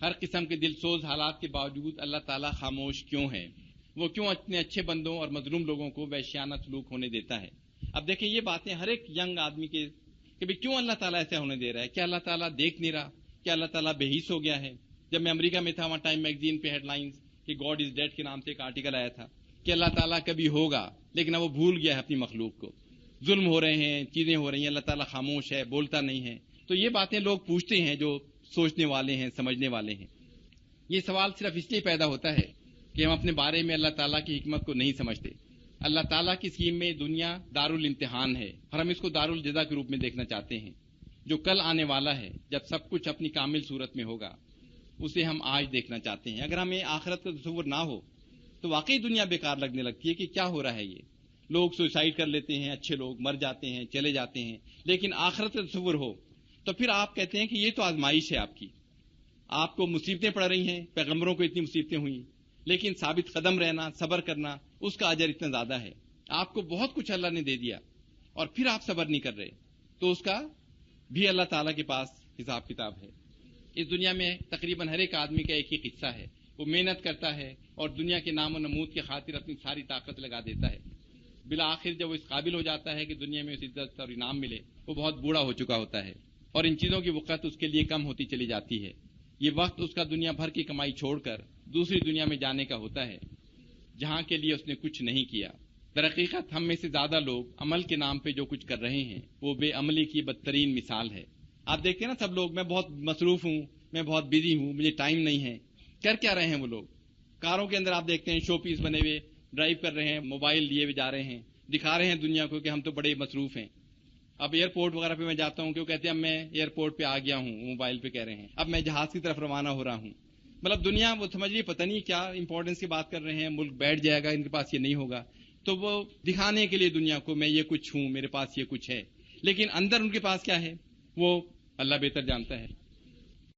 S2: ہر قسم کے دل سوز حالات کے باوجود اللہ تعالیٰ خاموش کیوں ہے، وہ کیوں اپنے اچھے بندوں اور مظلوم لوگوں کو وحشیانہ سلوک ہونے دیتا ہے. اب دیکھیں یہ باتیں ہر ایک ینگ آدمی کے کہ کیوں اللہ تعالیٰ ایسا ہونے دے رہا ہے. کیا اللہ تعالیٰ دیکھ نہیں رہا؟ کیا اللہ تعالیٰ بے حیث ہو گیا ہے؟ جب میں امریکہ میں تھا وہاں ٹائم میگزین پہ ہیڈ لائنز کہ گاڈ از ڈیڈ کے نام سے ایک آرٹیکل آیا تھا کہ اللہ تعالیٰ کبھی ہوگا لیکن اب وہ بھول گیا ہے اپنی مخلوق کو. ظلم ہو رہے ہیں، چیزیں ہو رہی ہیں، اللہ تعالیٰ خاموش ہے، بولتا نہیں ہے. تو یہ باتیں لوگ پوچھتے ہیں جو سوچنے والے ہیں، سمجھنے والے ہیں. یہ سوال صرف اس لیے پیدا ہوتا ہے کہ ہم اپنے بارے میں اللہ تعالیٰ کی حکمت کو نہیں سمجھتے. اللہ تعالیٰ کی اسکیم میں دنیا دارالامتحان ہے اور ہم اس کو دارالجزا کے روپ میں دیکھنا چاہتے ہیں. جو کل آنے والا ہے جب سب کچھ اپنی کامل صورت میں ہوگا اسے ہم آج دیکھنا چاہتے ہیں. اگر ہمیں آخرت کا تصور نہ ہو تو واقعی دنیا بیکار لگنے لگتی ہے کہ کیا ہو رہا ہے. یہ لوگ سوسائڈ کر لیتے ہیں, اچھے لوگ مر جاتے ہیں, چلے جاتے ہیں. لیکن آخرت کا تصور ہو تو پھر آپ کہتے ہیں کہ یہ تو آزمائش ہے آپ کی. آپ کو مصیبتیں پڑ رہی ہیں, پیغمبروں کو اتنی مصیبتیں ہوئیں, لیکن ثابت قدم رہنا, صبر کرنا, اس کا اجر اتنا زیادہ ہے. آپ کو بہت کچھ اللہ نے دے دیا اور پھر آپ صبر نہیں کر رہے تو اس کا بھی اللہ تعالیٰ کے پاس حساب کتاب ہے. اس دنیا میں تقریباً ہر ایک آدمی کا ایک ہی قصہ ہے. وہ محنت کرتا ہے اور دنیا کے نام و نمود کی خاطر اپنی ساری طاقت لگا دیتا ہے. بالآخر جب وہ اس قابل ہو جاتا ہے کہ دنیا میں اسے عزت اور انعام ملے, وہ بہت بوڑھا ہو چکا ہوتا ہے اور ان چیزوں کی وقت اس کے لیے کم ہوتی چلی جاتی ہے. یہ وقت اس کا دنیا بھر کی کمائی چھوڑ کر دوسری دنیا میں جانے کا ہوتا ہے جہاں کے لیے اس نے کچھ نہیں کیا. درحقیقت ہم میں سے زیادہ لوگ عمل کے نام پہ جو کچھ کر رہے ہیں وہ بے عملی کی بدترین مثال ہے. آپ دیکھتے ہیں نا, سب لوگ میں بہت مصروف ہوں, میں بہت بزی ہوں, مجھے ٹائم نہیں ہے. کر کیا رہے ہیں وہ لوگ؟ کاروں کے اندر آپ دیکھتے ہیں شو پیس بنے ہوئے ڈرائیو کر رہے ہیں, موبائل لیے ہوئے جا رہے ہیں, دکھا رہے ہیں دنیا کو کہ ہم تو بڑے مصروف ہیں. اب ایئرپورٹ وغیرہ پہ میں جاتا ہوں کہ وہ کہتے ہیں اب میں ایئرپورٹ پہ آ گیا ہوں, موبائل پہ کہہ رہے ہیں اب میں جہاز کی طرف روانہ ہو رہا ہوں. مطلب دنیا وہ سمجھ رہی پتہ نہیں کیا امپورٹنس کی بات کر رہے ہیں, ملک بیٹھ جائے گا, ان کے پاس یہ نہیں ہوگا. تو وہ دکھانے کے لیے دنیا کو میں یہ کچھ ہوں, میرے پاس یہ کچھ ہے, لیکن اندر ان کے پاس کیا ہے وہ اللہ بہتر جانتا ہے.